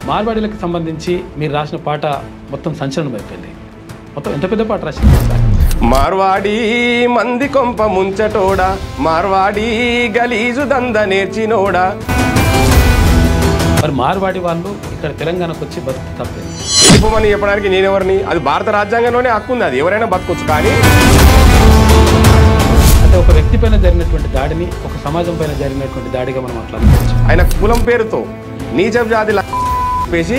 మార్వాడీలకు సంబంధించి మీరు రాసిన పాట మొత్తం సంచలనం అయిపోయింది. మొత్తం ఎంత పెద్ద పాట రాసింది? మార్వాడి మంది కొంప ముంచటోడా, మార్వాడి గలీజు దంద నేర్చినోడా. మరి మార్వాడి వాళ్ళు ఇక్కడ తెలంగాణకు వచ్చి బతుకు తప్పలేదు. చెప్పమని చెప్పడానికి నేనెవరిని? అది భారత రాజ్యాంగంలోనే హక్కు ఉంది, అది ఎవరైనా బతకొచ్చు. కానీ అంటే ఒక వ్యక్తి పైన జరిగినటువంటి దాడిని ఒక సమాజం పైన జరిగినటువంటి దాడిగా మనం మాట్లాడుకోవచ్చు. ఆయన కులం పేరుతో నీచం జాతి వేసి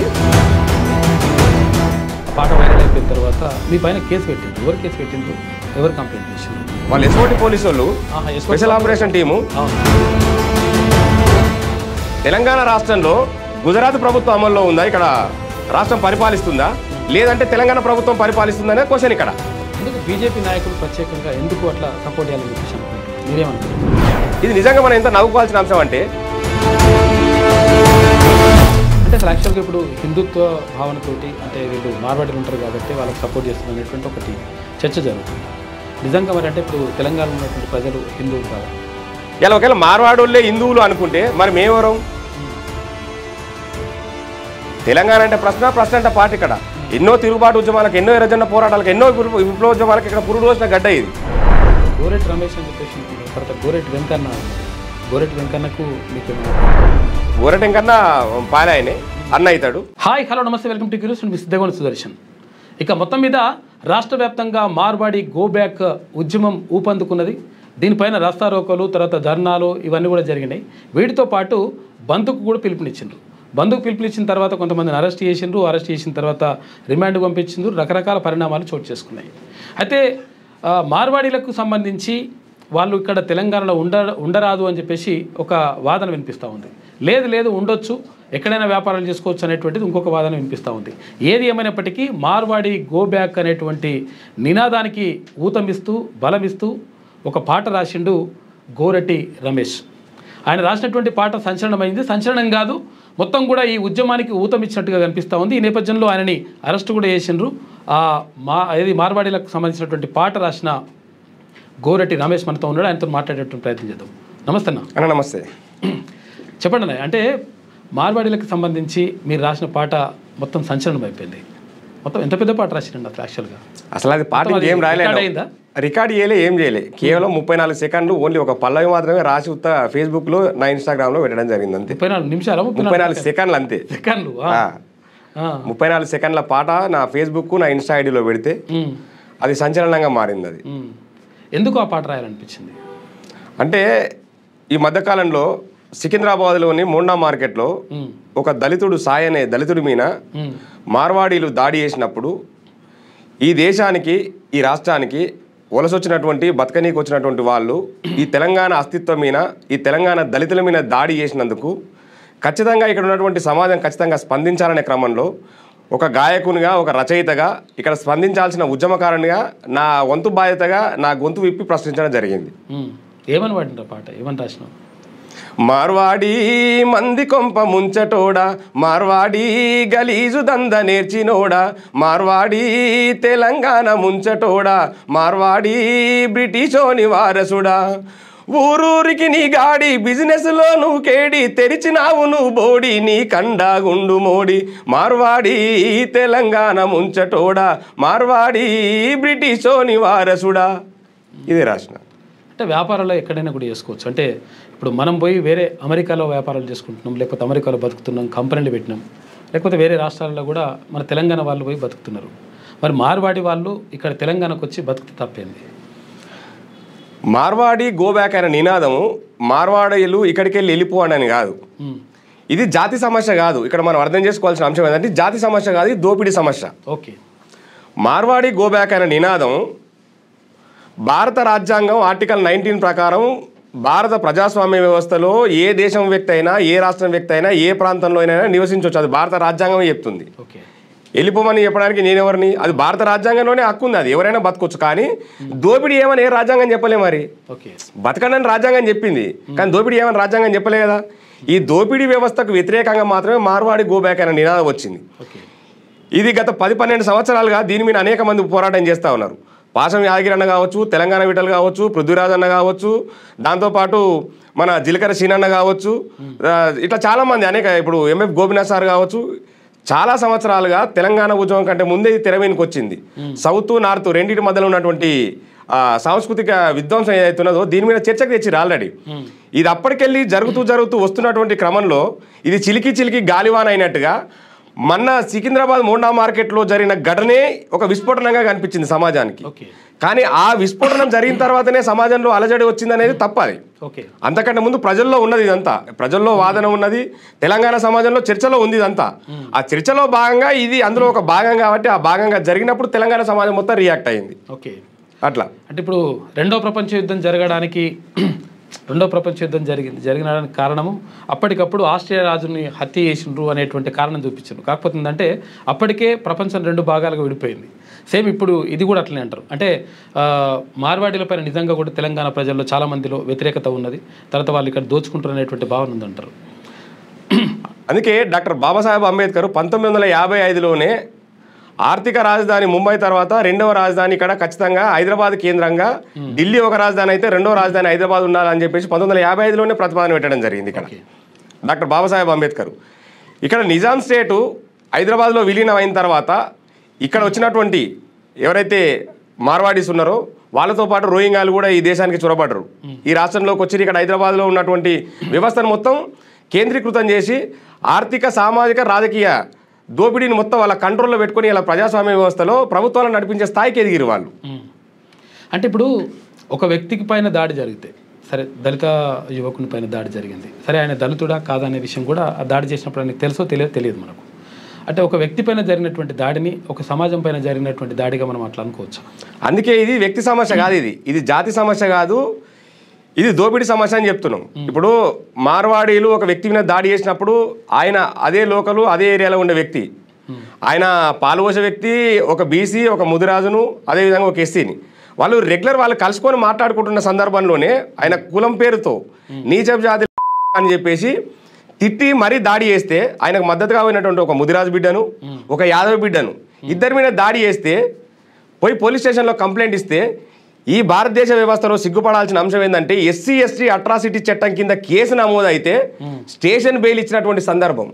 పాట వైరల్ అయిపోయిన తర్వాత మీ పైన కేసు పెట్టింది. ఎవరు కేసు పెట్టిండ్రు? ఎవరు కంప్లైంట్ చేసిండ్రు? వాళ్ళు ఎస్ఓటి పోలీసు వాళ్ళు, స్పెషల్ ఆపరేషన్ టీము. తెలంగాణ రాష్ట్రంలో గుజరాత్ ప్రభుత్వం అమల్లో ఉందా? ఇక్కడ రాష్ట్రం పరిపాలిస్తుందా, లేదంటే తెలంగాణ ప్రభుత్వం పరిపాలిస్తుందనే క్వశ్చన్ ఇక్కడ. ఎందుకు బీజేపీ నాయకులు ప్రత్యేకంగా ఎందుకు అట్లా సపోర్ట్ చేయాలని చెప్పేసి అనుకుంటున్నారు? మీరేమనుకుంటున్నారు? ఇది నిజంగా మనం ఎంత నవ్వుకోవాల్సిన అంశం అంటే అసలు యాక్చువల్గా ఇప్పుడు హిందుత్వ భావనతోటి అంటే వీళ్ళు మార్వాడీలు ఉంటారు కాబట్టి వాళ్ళకి సపోర్ట్ చేస్తున్నటువంటి ఒకటి చర్చ జరుగుతుంది. నిజంగా మరి అంటే ఇప్పుడు తెలంగాణలో ఉన్నటువంటి ప్రజలు హిందువులు కాదు. ఇలా ఒకవేళ మార్వాడోళ్ళే హిందువులు అనుకుంటే మరి మేమెవరం? తెలంగాణ అంటే ప్రశ్న అంటే పాట. ఇక్కడ ఎన్నో తిరుగుబాటు ఉద్యమాలకు, ఎన్నో ఎర్రజెండా పోరాటాలకు, ఎన్నో విప్లవోద్యమాలకు ఇక్కడ పురుడు రోజున గడ్డ ఇది. గోరెటి రమేష్ అని చెప్పేసి తర్వాత గోరెటి వెంకన్నకు మీకు గోరెటి వెంకన్న పారాయనే అన్న అవుతాడు. హాయ్ హలో నమస్తే, వెల్కమ్ టు క్యూరియస్. మీ సిద్ధగోని సుదర్శన్. ఇక మొత్తం మీద రాష్ట్ర వ్యాప్తంగా మార్వాడి గో బ్యాక్ ఉద్యమం ఊపందుకున్నది. దీనిపైన రాస్తారోకోలు, తర్వాత ధర్నాలు ఇవన్నీ కూడా జరిగినాయి. వీటితో పాటు బంద్కు కూడా పిలుపునిచ్చిండ్రు. బంద్కు పిలుపునిచ్చిన తర్వాత కొంతమందిని అరెస్ట్ చేసిన తర్వాత రిమాండ్ పంపించిండ్రు. రకరకాల పరిణామాలు చోటు చేసుకున్నాయి. అయితే మార్వాడీలకు సంబంధించి వాళ్ళు ఇక్కడ తెలంగాణలో ఉండరాదు అని చెప్పేసి ఒక వాదన వినిపిస్తూ ఉంది. లేదు ఉండొచ్చు, ఎక్కడైనా వ్యాపారాలు చేసుకోవచ్చు అనేటువంటిది ఇంకొక వాదన వినిపిస్తూ ఉంది. ఏది ఏమైనప్పటికీ మార్వాడి గో బ్యాక్ అనేటువంటి నినాదానికి ఊతమిస్తూ బలమిస్తూ ఒక పాట రాసిండు గోరటి రమేష్. ఆయన రాసినటువంటి పాట సంచలనమైంది. సంచలనం కాదు, మొత్తం కూడా ఈ ఉద్యమానికి ఊతమిచ్చినట్టుగా కనిపిస్తూ ఉంది. ఈ నేపథ్యంలో ఆయనని అరెస్ట్ కూడా చేసిండ్రు. మార్వాడీలకు సంబంధించినటువంటి పాట రాసిన గోరటి రమేష్ మనతో ఉన్నాడు. ఆయనతో మాట్లాడేటువంటి ప్రయత్నం చేద్దాం. నమస్తే అన్న. నమస్తే. చెప్పండి అన్న, అంటే మార్వాడీలకు సంబంధించి మీరు రాసిన పాట మొత్తం సంచలనం అయిపోయింది. మొత్తం ఎంత పెద్ద పాట రాసిరండి అసలు? యాక్చువల్గా అసలు అది పాట ఏం రాయలేదు, రికార్డ్ చేయలే, ఏం చేయలే. కేవలం 34 సెకండ్లు ఓన్లీ ఒక పల్లవి మాత్రమే రాసి ఫేస్బుక్లో, నా ఇన్స్టాగ్రామ్లో పెట్టడం జరిగింది. అంతే. 34 నిమిషాలు, 34 సెకండ్లు అంతే. 34 సెకండ్ల పాట నా ఫేస్బుక్, నా ఇన్స్టా ఐడిలో పెడితే అది సంచలనంగా మారింది. అది ఎందుకు ఆ పాట రాయాలనిపించింది అంటే ఈ మధ్యకాలంలో సికింద్రాబాద్లోని మోండా మార్కెట్లో ఒక దళితుడు సాయి అనే దళితుడి మీద మార్వాడీలు దాడి చేసినప్పుడు ఈ దేశానికి, ఈ రాష్ట్రానికి వలసొచ్చినటువంటి బతకనీకి వచ్చినటువంటి వాళ్ళు ఈ తెలంగాణ అస్తిత్వం మీద, ఈ తెలంగాణ దళితుల మీద దాడి చేసినందుకు ఖచ్చితంగా ఇక్కడ ఉన్నటువంటి సమాజం ఖచ్చితంగా స్పందించాలనే క్రమంలో ఒక గాయకునిగా, ఒక రచయితగా ఇక్కడ స్పందించాల్సిన ఉద్యమకారునిగా నా వంతు బాధ్యతగా నా గొంతు విప్పి ప్రశ్నించడం జరిగింది. ఏమని పాడిన పాట? ఏమని రాసినావు? మార్వాడి మంది కొంప ముంచటోడా, మార్వాడి గలీజు దంద నేర్చినోడా, మార్వాడి తెలంగాణ ముంచటోడా, మార్వాడి బ్రిటిషోని వారసుడా, ఊరూరికి నీ గాడి బిజినెస్లో నువ్వు కేడి, తెరిచినావు నువ్వు బోడి నీ కండాగుండు మోడి, మార్వాడి తెలంగాణ ముంచటోడా, మార్వాడి బ్రిటిషోని వారసుడా. ఇదే రాసిన. అంటే వ్యాపారాల్లో ఎక్కడైనా కూడా చేసుకోవచ్చు. అంటే ఇప్పుడు మనం పోయి వేరే అమెరికాలో వ్యాపారాలు చేసుకుంటున్నాం, లేకపోతే అమెరికాలో బతుకుతున్నాం, కంపెనీలు పెట్టినాం, లేకపోతే వేరే రాష్ట్రాల్లో కూడా మన తెలంగాణ వాళ్ళు పోయి బతుకుతున్నారు. మరి మార్వాడి వాళ్ళు ఇక్కడ తెలంగాణకు వచ్చి బతుకుతే తప్పేంది? మార్వాడి గో బ్యాక్ అయిన నినాదము మార్వాడీలు ఇక్కడికి వెళ్ళిపోవడని కాదు. ఇది జాతి సమస్య కాదు. ఇక్కడ మనం అర్థం చేసుకోవాల్సిన అంశం ఏంటంటే జాతి సమస్య కాదు, ఇది దోపిడీ సమస్య. ఓకే. మార్వాడి గో బ్యాక్ అయిన నినాదం భారత రాజ్యాంగం ఆర్టికల్ 19 ప్రకారం భారత ప్రజాస్వామ్య వ్యవస్థలో ఏ దేశం వ్యక్తి అయినా, ఏ రాష్ట్రం వ్యక్తి అయినా, ఏ ప్రాంతంలో అయినా నివసించవచ్చు. అది భారత రాజ్యాంగమే చెప్తుంది. వెళ్ళిపోమని చెప్పడానికి నేనెవరిని? అది భారత రాజ్యాంగంలోనే హక్కు ఉంది, అది ఎవరైనా బతకొచ్చు. కానీ దోపిడీ ఏమని ఏ రాజ్యాంగం చెప్పలే. మరి బతకండి రాజ్యాంగం చెప్పింది, కానీ దోపిడీ ఏమని రాజ్యాంగం చెప్పలే కదా. ఈ దోపిడీ వ్యవస్థకు వ్యతిరేకంగా మాత్రమే మార్వాడి గో బ్యాక్ అయిన నినాదం వచ్చింది. ఇది గత 10-12 సంవత్సరాలుగా దీని మీద అనేక మంది పోరాటం చేస్తూ ఉన్నారు. పాశం యాదగిరి అన్న కావచ్చు, తెలంగాణ విఠల్ కావచ్చు, పృథ్వీరాజ్ అన్న కావచ్చు, దాంతోపాటు మన జిలకర సీనన్న కావచ్చు, ఇట్లా చాలామంది అనేక, ఇప్పుడు ఎంఎఫ్ గోపినాథ్ సార్ కావచ్చు, చాలా సంవత్సరాలుగా తెలంగాణ ఉద్యమం కంటే ముందే ఇది తెర మీదకి వచ్చింది. సౌత్ నార్త్ రెండింటి మధ్యలో ఉన్నటువంటి సాంస్కృతిక విధ్వంసం ఏదైతున్నదో దీని మీద చర్చకు తెచ్చిరు ఆల్రెడీ. ఇది అప్పటికెళ్ళి జరుగుతూ వస్తున్నటువంటి క్రమంలో ఇది చిలికి గాలివాన అయినట్టుగా మొన్న సికింద్రాబాద్ మోండా మార్కెట్లో జరిగిన ఘటనే ఒక విస్ఫోటనంగా కనిపించింది సమాజానికి. కానీ ఆ విస్ఫోటనం జరిగిన తర్వాతనే సమాజంలో అలజడి వచ్చిందనేది తప్పది. అంతకంటే ముందు ప్రజల్లో ఉన్నది ఇదంతా, ప్రజల్లో వాదన ఉన్నది, తెలంగాణ సమాజంలో చర్చలో ఉంది ఇదంతా. ఆ చర్చలో భాగంగా ఇది అందులో ఒక భాగం కాబట్టి ఆ భాగంగా జరిగినప్పుడు తెలంగాణ సమాజం మొత్తం రియాక్ట్ అయింది. అట్లా అంటే ఇప్పుడు రెండో ప్రపంచ యుద్ధం జరిగినడానికి కారణము అప్పటికప్పుడు ఆస్ట్రియా రాజుని హత్య చేసిండ్రు అనేటువంటి కారణం చూపించారు. కాకపోతే ఏంటంటే అప్పటికే ప్రపంచం 2 భాగాలుగా విడిపోయింది. సేమ్ ఇప్పుడు ఇది కూడా అట్లనే అంటారు. అంటే మార్వాడీలపైన నిజంగా కూడా తెలంగాణ ప్రజల్లో చాలా మందిలో వ్యతిరేకత ఉన్నది, తర్వాత వాళ్ళు ఇక్కడ దోచుకుంటారు అనేటువంటి భావన ఉందంటారు. అందుకే డాక్టర్ బాబాసాహెబ్ అంబేద్కర్ 1955లోనే ఆర్థిక రాజధాని ముంబై తర్వాత రెండవ రాజధాని ఇక్కడ ఖచ్చితంగా హైదరాబాద్ కేంద్రంగా, ఢిల్లీ ఒక రాజధాని అయితే రెండవ రాజధాని హైదరాబాద్ ఉండాలని చెప్పేసి 1955లోనే ప్రతిపాదన పెట్టడం జరిగింది ఇక్కడ డాక్టర్ బాబాసాహెబ్ అంబేద్కర్. ఇక్కడ నిజాం స్టేటు హైదరాబాద్లో విలీనం అయిన తర్వాత ఇక్కడ వచ్చినటువంటి ఎవరైతే మార్వాడీస్ ఉన్నారో వాళ్ళతో పాటు రోహింగ్యాలు కూడా ఈ దేశానికి చొరబడ్డరు. ఈ రాష్ట్రంలోకి వచ్చి ఇక్కడ హైదరాబాద్లో ఉన్నటువంటి వ్యవస్థను మొత్తం కేంద్రీకృతం చేసి ఆర్థిక సామాజిక రాజకీయ దోపిడీని మొత్తం వాళ్ళ కంట్రోల్లో పెట్టుకుని ఇలా ప్రజాస్వామ్య వ్యవస్థలో ప్రభుత్వాలను నడిపించే స్థాయికి ఎదిగిరు వాళ్ళు. అంటే ఇప్పుడు ఒక వ్యక్తికి పైన దాడి జరిగితే, సరే దళిత యువకుని పైన దాడి జరిగింది, సరే ఆయన దళితుడా కాదా అనే విషయం కూడా ఆ దాడి చేసినప్పుడు ఆయనకు తెలుసో తెలియదు మనకు. అంటే ఒక వ్యక్తి పైన జరిగినటువంటి దాడిని ఒక సమాజం పైన జరిగినటువంటి దాడిగా మనం అట్లా అనుకోవచ్చు. అందుకే ఇది వ్యక్తి సమస్య కాదు, ఇది జాతి సమస్య కాదు, ఇది దోపిడీ సమస్య అని చెప్తున్నాం. ఇప్పుడు మార్వాడీలు ఒక వ్యక్తి మీద దాడి చేసినప్పుడు ఆయన అదే లోకలు అదే ఏరియాలో ఉండే వ్యక్తి, ఆయన పాలుపోసే వ్యక్తి ఒక బీసీ, ఒక ముదిరాజును, అదేవిధంగా ఒక ఎస్సీని, వాళ్ళు రెగ్యులర్ వాళ్ళు కలుసుకొని మాట్లాడుకుంటున్న సందర్భంలోనే ఆయన కులం పేరుతో నీచపు జాతి అని చెప్పేసి తిట్టి మరీ దాడి చేస్తే ఆయనకు మద్దతుగా పోయినటువంటి ఒక ముదిరాజు బిడ్డను, ఒక యాదవ్ బిడ్డను ఇద్దరి మీద దాడి చేస్తే పోయి పోలీస్ స్టేషన్లో కంప్లైంట్ ఇస్తే ఈ భారతదేశ వ్యవస్థలో సిగ్గుపడాల్సిన అంశం ఏంటంటే ఎస్సీ ఎస్టీ అట్రాసిటీ చట్టం కింద కేసు నమోదైతే స్టేషన్ బెయిల్ ఇచ్చినటువంటి సందర్భం.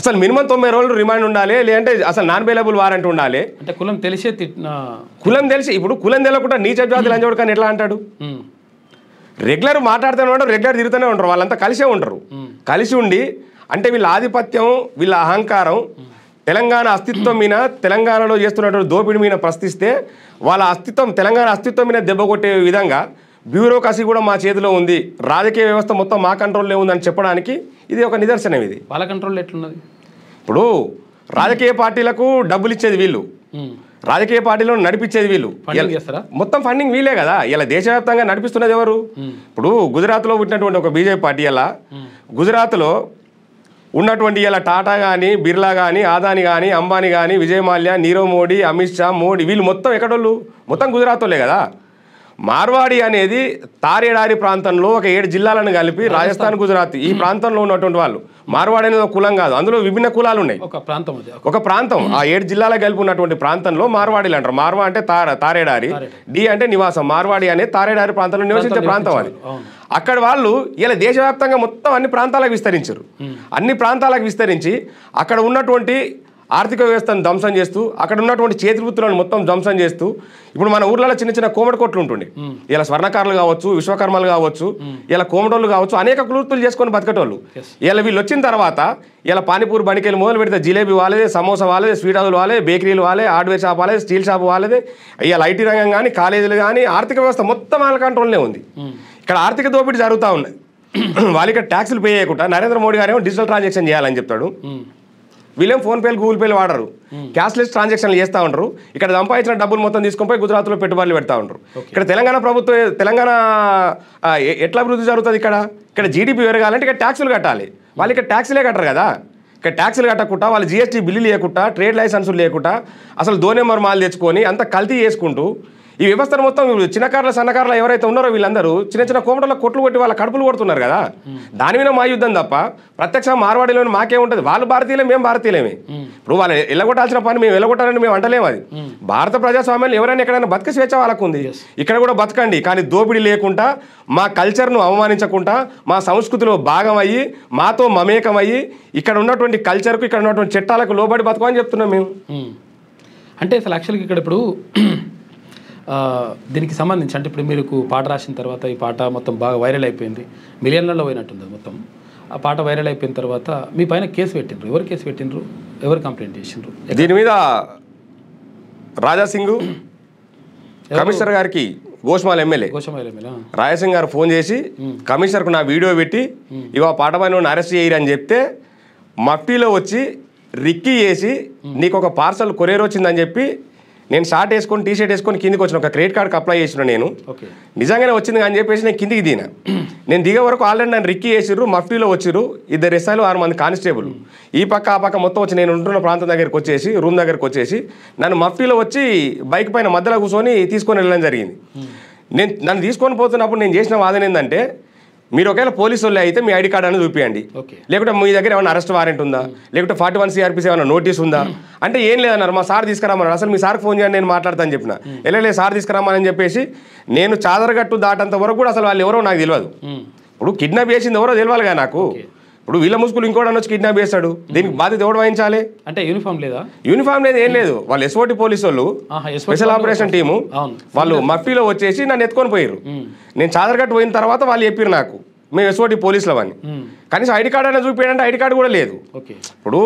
అసలు మినిమం 90 రోజులు రిమాండ్ ఉండాలి, లేదంటే అసలు నాన్ బెయిలబుల్ వారెంట్ ఉండాలి. అంటే కులం తెలిసి ఇప్పుడు కులం తెలియకుండా నీచ జాతి లంచోడు కానీ ఎట్లా అంటాడు? రెగ్యులర్ మాట్లాడుతూనే ఉంటారు, రెగ్యులర్ తిరుగుతూనే ఉంటారు, వాళ్ళంతా కలిసే ఉంటారు. కలిసి ఉండి అంటే వీళ్ళ ఆధిపత్యం, వీళ్ళ అహంకారం, తెలంగాణ అస్తిత్వం మీద, తెలంగాణలో చేస్తున్నటువంటి దోపిడీ మీద ప్రశ్నిస్తే వాళ్ళ అస్తిత్వం, తెలంగాణ అస్తిత్వం మీద దెబ్బ కొట్టే విధంగా బ్యూరోక్రసీ కూడా మా చేతిలో ఉంది, రాజకీయ వ్యవస్థ మొత్తం మా కంట్రోల్లో ఉందని చెప్పడానికి ఇది ఒక నిదర్శనం. ఇది వాళ్ళ కంట్రోల్లో ఎట్లున్నది? ఇప్పుడు రాజకీయ పార్టీలకు డబ్బులు ఇచ్చేది వీళ్ళు, రాజకీయ పార్టీలను నడిపించేది వీళ్ళు, మొత్తం ఫండింగ్ వీళ్ళే కదా. ఇలా దేశవ్యాప్తంగా నడిపిస్తున్నది ఎవరు? ఇప్పుడు గుజరాత్లో పుట్టినటువంటి ఒక బీజేపీ పార్టీ, ఇలా గుజరాత్లో ఉన్నటువంటి ఇలా టాటా కానీ, బిర్లా కానీ, అదాని కానీ, అంబానీ కానీ, విజయ్ మాల్యా, నీరవ్ మోడీ, అమిత్ షా, మోడీ, వీళ్ళు మొత్తం ఎక్కడోళ్ళు? మొత్తం గుజరాత్ వాళ్ళే కదా. మార్వాడి అనేది తారేడారి ప్రాంతంలో ఒక 7 జిల్లాలను కలిపి రాజస్థాన్, గుజరాత్ ఈ ప్రాంతంలో ఉన్నటువంటి వాళ్ళు. మార్వాడి అనేది ఒక కులం కాదు, అందులో విభిన్న కులాలు ఉన్నాయి. ఒక ప్రాంతం ఆ 7 జిల్లాలకు కలిపి ఉన్నటువంటి ప్రాంతంలో మార్వాడీలు అంటారు. మార్వా అంటే తారేడారి, డి అంటే నివాసం. మార్వాడి అనేది తారేడారి ప్రాంతంలో నివసించే ప్రాంతం అది. అక్కడ వాళ్ళు ఇలా దేశవ్యాప్తంగా మొత్తం అన్ని ప్రాంతాలకు విస్తరించారు. అన్ని ప్రాంతాలకు విస్తరించి అక్కడ ఉన్నటువంటి ఆర్థిక వ్యవస్థను ధ్వంసం చేస్తూ, అక్కడ ఉన్నటువంటి చేతి వృత్తులను మొత్తం ధ్వంసం చేస్తూ, ఇప్పుడు మన ఊర్లలో చిన్న చిన్న కోమటి కొట్లు ఉంటుండే, ఇలా స్వర్ణకారులు కావచ్చు, విశ్వకర్మలు కావచ్చు, ఇలా కోమటోళ్ళు కావచ్చు, అనేక వృత్తులు చేసుకొని బతకటోళ్ళు. ఇలా వీళ్ళు వచ్చిన తర్వాత ఇలా పానీపూరి బండికెళ్ళి మొదలు పెడితే జిలేబీ వాళ్ళదే, సమోసా వాళ్ళదే, స్వీట్ హౌస్లు వాళ్ళే, బేకరీలు వాళ్ళే, హార్డ్వేర్ షాప్ వాళ్ళదే, స్టీల్ షాప్ వాళ్ళదే, ఇలా ఐటీ రంగం కానీ, కాలేజీలు కానీ, ఆర్థిక వ్యవస్థ మొత్తం వాళ్ళ కంట్రోల్నే ఉంది. ఇక్కడ ఆర్థిక దోపిడీ జరుగుతూ ఉన్నాయి. వాళ్ళు ఇక్కడ ట్యాక్సులు పే చేయకుండా నరేంద్ర మోడీ గారేమో డిజిటల్ ట్రాన్సాక్షన్ చేయాలని చెప్తాడు, వీళ్ళేం ఫోన్పేలు, గూగుల్ పేలు వాడరు, క్యాష్లెస్ ట్రాన్సాక్షన్లు చేస్తూ ఉంటారు. ఇక్కడ సంపాదించిన డబ్బులు మొత్తం తీసుకొని పోయి గుజరాత్లో పెట్టుబడులు పెడతా ఉంటారు. ఇక్కడ తెలంగాణ ప్రభుత్వం, తెలంగాణ ఎట్లా అభివృద్ధి జరుగుతుంది? ఇక్కడ జీడిపి పెరగాలంటే ఇక్కడ ట్యాక్సులు కట్టాలి. వాళ్ళు ఇక్కడ ట్యాక్సులే కట్టరు కదా. ఇక్కడ ట్యాక్సులు కట్టకుండా, వాళ్ళు జీఎస్టీ బిల్లు లేకుండా, ట్రేడ్ లైసెన్సులు లేకుండా, అసలు దోనెంబర్ మాలు తెచ్చుకొని అంత కల్తీ చేసుకుంటూ ఈ వ్యవస్థను మొత్తం చిన్నకారుల సన్నకారులు ఎవరైతే ఉన్నారో వీళ్ళందరూ చిన్న చిన్న కోమటల్లో కొట్లు కొట్టి వాళ్ళ కడుపులు కొడుతున్నారు కదా, దాని మీద మా యుద్ధం తప్ప ప్రత్యక్ష మార్వాడిలో మాకేముంటుంది? వాళ్ళు భారతీయులే, మేము భారతీయులేమే. ఇప్పుడు వాళ్ళు ఎల్లగొట్టాల్సిన పని మేము ఎల్లగొట్టాలని మేము అంటలేము. అది భారత ప్రజాస్వామ్యంలో ఎవరైనా ఎక్కడైనా బతిక స్వేచ్ఛ వాళ్ళకు ఉంది, ఇక్కడ కూడా బతకండి. కానీ దోపిడీ లేకుండా, మా కల్చర్ను అవమానించకుండా, మా సంస్కృతిలో భాగం అయ్యి, మాతో మమేకమయ్యి, ఇక్కడ ఉన్నటువంటి కల్చర్కు, ఇక్కడ ఉన్నటువంటి చట్టాలకు లోబడి బతకమని చెప్తున్నాం మేము. అంటే అసలు యాక్చువల్గా ఇక్కడ ఇప్పుడు దీనికి సంబంధించి అంటే ఇప్పుడు మీరు పాట రాసిన తర్వాత ఈ పాట మొత్తం బాగా వైరల్ అయిపోయింది, మిలియన్లలో పోయినట్టుంది మొత్తం. ఆ పాట వైరల్ అయిపోయిన తర్వాత మీ పైన కేసు పెట్టిండ్రు. ఎవరు కేసు పెట్టిండ్రు? ఎవరు కంప్లైంట్ చేసిండ్రు? దీని మీద రాజాసింగ్ కమిషనర్ గారికి గోషమాల్ ఎమ్మెల్యే రాజాసింగ్ గారు ఫోన్ చేసి కమిషనర్కు నా వీడియో పెట్టి ఇవా పాట పైన అరెస్ట్ చేయరు అని చెప్తే మఫ్టీలో వచ్చి రిక్కీ చేసి నీకు ఒక పార్సల్ కొరియర్ వచ్చిందని చెప్పి నేను షార్ట్ వేసుకొని టీషర్ట్ వేసుకొని కిందికి వచ్చిన ఒక క్రెడిట్ కార్డ్కి అప్లై చేసిన నేను నిజంగానే వచ్చింది అని చెప్పేసి నేను కిందికి దిగిన. నేను దిగే వరకు ఆల్రెడీ నన్ను రిక్కీ చేసిర్రు, మఫ్టీలో వచ్చిర్రు 2 ఎస్ఐలు 6 మంది కానిస్టేబుల్. ఈ పక్క ఆ పక్క మొత్తం వచ్చి నేను ఉంటున్న ప్రాంతం దగ్గరికి వచ్చేసి రూమ్ దగ్గరికి వచ్చేసి నన్ను మఫ్టీలో వచ్చి బైక్ పైన మధ్యలో కూర్చొని తీసుకొని వెళ్ళడం జరిగింది. నన్ను తీసుకొని పోతున్నప్పుడు నేను చేసిన వాదన ఏంటంటే, మీరు ఒకవేళ పోలీసు వాళ్ళే అయితే మీ ఐడి కార్డ్ అనేది చూపించండి, లేకుంటే మీ దగ్గర ఏమైనా అరెస్ట్ వారెంట్ ఉందా, లేకుంటే 41 CRPC ఏమైనా నోటీస్ ఉందా అంటే ఏం లేదన్నారు. మా సార్ తీసుకురామన్నారు. అసలు మీ సార్కి ఫోన్ చేయండి, నేను మాట్లాడతాను చెప్పిన. వెళ్ళలే సార్ తీసుకురామని చెప్పేసి నేను చాదరగట్టు దాటంత వరకు కూడా అసలు వాళ్ళు ఎవరో నాకు తెలియదు. ఇప్పుడు కిడ్నాప్ చేసింది ఎవరో తెలియాలిగా నాకు. ఇప్పుడు వీళ్ళ ముసుగులు ఇంకోటి వచ్చి కిడ్నాప్ చేస్తాడు, దీనికి బాధ్యత ఎవడు వహించాలి? అంటే యూనిఫామ్ లేదా? యూనిఫామ్ లేదు, ఏం లేదు. వాళ్ళు SOT పోలీసు వాళ్ళు, స్పెషల్ ఆపరేషన్ టీము, వాళ్ళు మఫ్టీలో వచ్చేసి నన్ను ఎత్తుకొని పోయారు. నేను చాదరగట్టు పోయిన తర్వాత వాళ్ళు చెప్పారు నాకు, మేము SOT పోలీసులు అని. కనీసం ఐడి కార్డు అయినా చూపించంటే ఐడి కార్డు కూడా లేదు. ఇప్పుడు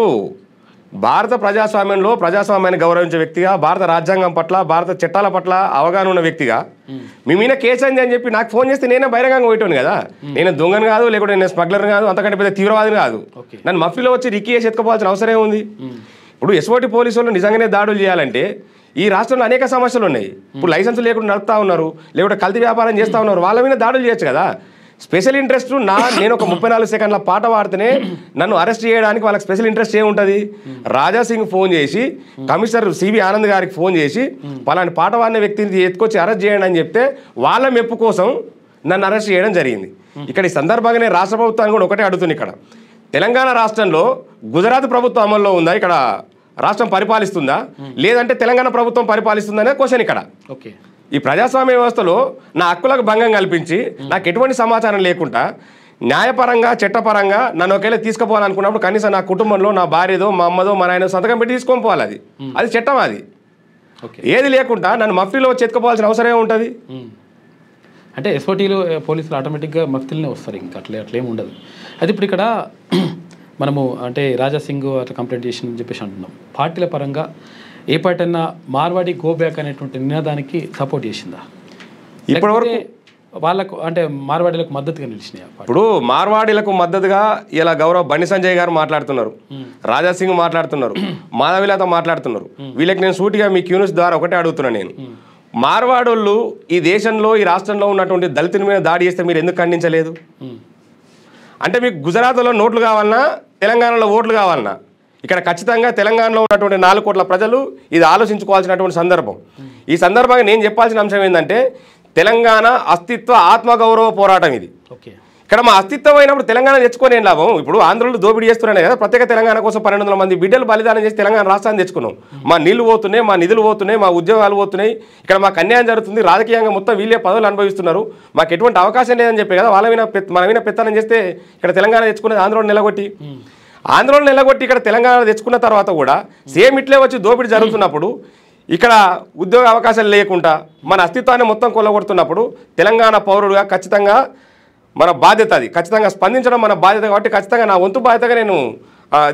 భారత ప్రజాస్వామ్యంలో ప్రజాస్వామ్యాన్ని గౌరవించే వ్యక్తిగా, భారత రాజ్యాంగం పట్ల, భారత చట్టాల పట్ల అవగాహన ఉన్న వ్యక్తిగా మీ మీద కేసు అని చెప్పి నాకు ఫోన్ చేస్తే నేనే బహిరంగంగా పోయేటోను కదా. నేను దొంగను కాదు, లేకుంటే నేను స్మగ్లర్ కాదు, అంతకంటే పెద్ద తీవ్రవాదిని కాదు. నన్ను మఫ్టీలో వచ్చి రిక్కీ చేసి ఎత్తుకోవాల్సిన అవసరం ఉంది. ఇప్పుడు SOT పోలీసు వాళ్ళు నిజంగానే దాడులు చేయాలంటే ఈ రాష్ట్రంలో అనేక సమస్యలు ఉన్నాయి. ఇప్పుడు లైసెన్స్ లేకుండా నడుపుతా ఉన్నారు, లేకుంటే కల్తీ వ్యాపారం చేస్తూ ఉన్నారు, వాళ్ళ మీద దాడులు చేయొచ్చు కదా. స్పెషల్ ఇంట్రెస్ట్ నేను ఒక 34 సెకండ్ల పాట పాడితేనే నన్ను అరెస్ట్ చేయడానికి వాళ్ళకి స్పెషల్ ఇంట్రెస్ట్ ఏముంటుంది? రాజాసింగ్ ఫోన్ చేసి కమిషనర్ CB ఆనంద్ గారికి ఫోన్ చేసి పలాని పాట పాడిన వ్యక్తిని ఎత్తుకొచ్చి అరెస్ట్ చేయండి అని చెప్తే వాళ్ళ మెప్పు కోసం నన్ను అరెస్ట్ చేయడం జరిగింది. ఇక్కడ ఈ సందర్భంగా నేను రాష్ట్ర ప్రభుత్వాన్ని కూడా ఒకటే అడుగుతుంది. ఇక్కడ తెలంగాణ రాష్ట్రంలో గుజరాత్ ప్రభుత్వం అమల్లో ఉందా? ఇక్కడ రాష్ట్రం పరిపాలిస్తుందా, లేదంటే తెలంగాణ ప్రభుత్వం పరిపాలిస్తుందా అనే క్వశ్చన్ ఇక్కడ. ఈ ప్రజాస్వామ్య వ్యవస్థలో నా హక్కులకు భంగం కల్పించి నాకు ఎటువంటి సమాచారం లేకుండా న్యాయపరంగా చట్టపరంగా నన్ను ఒకవేళ తీసుకుపోవాలనుకున్నప్పుడు కనీసం నా కుటుంబంలో నా భార్యదో మా అమ్మదో మా నాయనదో సంతకం పెట్టి తీసుకొని పోవాలి. అది చట్టం. అది ఏది లేకుండా నన్ను మఫ్టీలో వచ్చి ఎత్తుకోవాల్సిన అవసరం ఏముంటుంది? అంటే SOTలో పోలీసులు ఆటోమేటిక్గా మఫ్టీలనే వస్తారు, ఇంకా అట్లేమి ఉండదు. అది ఇప్పుడు ఇక్కడ మనము అంటే రాజాసింగ్ అట్లా కంప్లైంట్ చేసిందని చెప్పేసి అంటున్నాం. పార్టీల పరంగా ఏ పార్టీ అయినా మార్వాడి గో బ్యాక్ అనేటువంటి నినాదానికి సపోర్ట్ చేసిందా? ఇప్పటివరకు వాళ్ళకు అంటే మార్వాడీలకు మద్దతుగా నిలిచినాయి. ఇప్పుడు మార్వాడీలకు మద్దతుగా ఇలా గౌరవ బండి సంజయ్ గారు మాట్లాడుతున్నారు, రాజాసింగ్ మాట్లాడుతున్నారు, మాధవిలత మాట్లాడుతున్నారు. వీళ్ళకి నేను సూటిగా మీ క్యూనిస్ ద్వారా ఒకటే అడుగుతున్నాను. నేను మార్వాడోళ్ళు ఈ దేశంలో ఈ రాష్ట్రంలో ఉన్నటువంటి దళితుల మీద దాడి చేస్తే మీరు ఎందుకు ఖండించలేదు? అంటే మీకు గుజరాత్లో నోట్లు కావాలన్నా, తెలంగాణలో ఓట్లు కావాలన్నా, ఇక్కడ ఖచ్చితంగా తెలంగాణలో ఉన్నటువంటి 4 కోట్ల ప్రజలు ఇది ఆలోచించుకోవాల్సినటువంటి సందర్భం. ఈ సందర్భంగా నేను చెప్పాల్సిన అంశం ఏంటంటే, తెలంగాణ అస్తిత్వ ఆత్మగౌరవ పోరాటం ఇది. ఇక్కడ మా అస్తిత్వం అయినప్పుడు తెలంగాణ తెచ్చుకొని ఏం లాభం? ఇప్పుడు ఆంధ్రులు దోపిడీ చేస్తున్నానే కదా, ప్రత్యేక తెలంగాణ కోసం 1200 మంది బిడ్డలు బలిదానం చేసి తెలంగాణ రాష్ట్రాన్ని తెచ్చుకున్నాం. మా నీళ్లు పోతున్నాయి, మా నిధులు పోతున్నాయి, మా ఉద్యోగాలు పోతున్నాయి, ఇక్కడ మాకు అన్యాయం జరుగుతుంది, రాజకీయంగా మొత్తం వీళ్ళే పదవులు అనుభవిస్తున్నారు, మాకు ఎటువంటి అవకాశం లేదని చెప్పి కదా వాళ్ళ మీద మన మీద పెత్తనం చేస్తే ఇక్కడ తెలంగాణ తెచ్చుకునేది ఆంధ్రోని నిలగొట్టి ఇక్కడ తెలంగాణ తెచ్చుకున్న తర్వాత కూడా సేమ్ ఇట్లే వచ్చి దోపిడీ జరుగుతున్నప్పుడు, ఇక్కడ ఉద్యోగ అవకాశాలు లేకుండా మన అస్తిత్వాన్ని మొత్తం కొల్లగొడుతున్నప్పుడు తెలంగాణ పౌరుడుగా ఖచ్చితంగా మన బాధ్యత, అది ఖచ్చితంగా స్పందించడం మన బాధ్యత. కాబట్టి ఖచ్చితంగా నా వంతు బాధ్యతగా నేను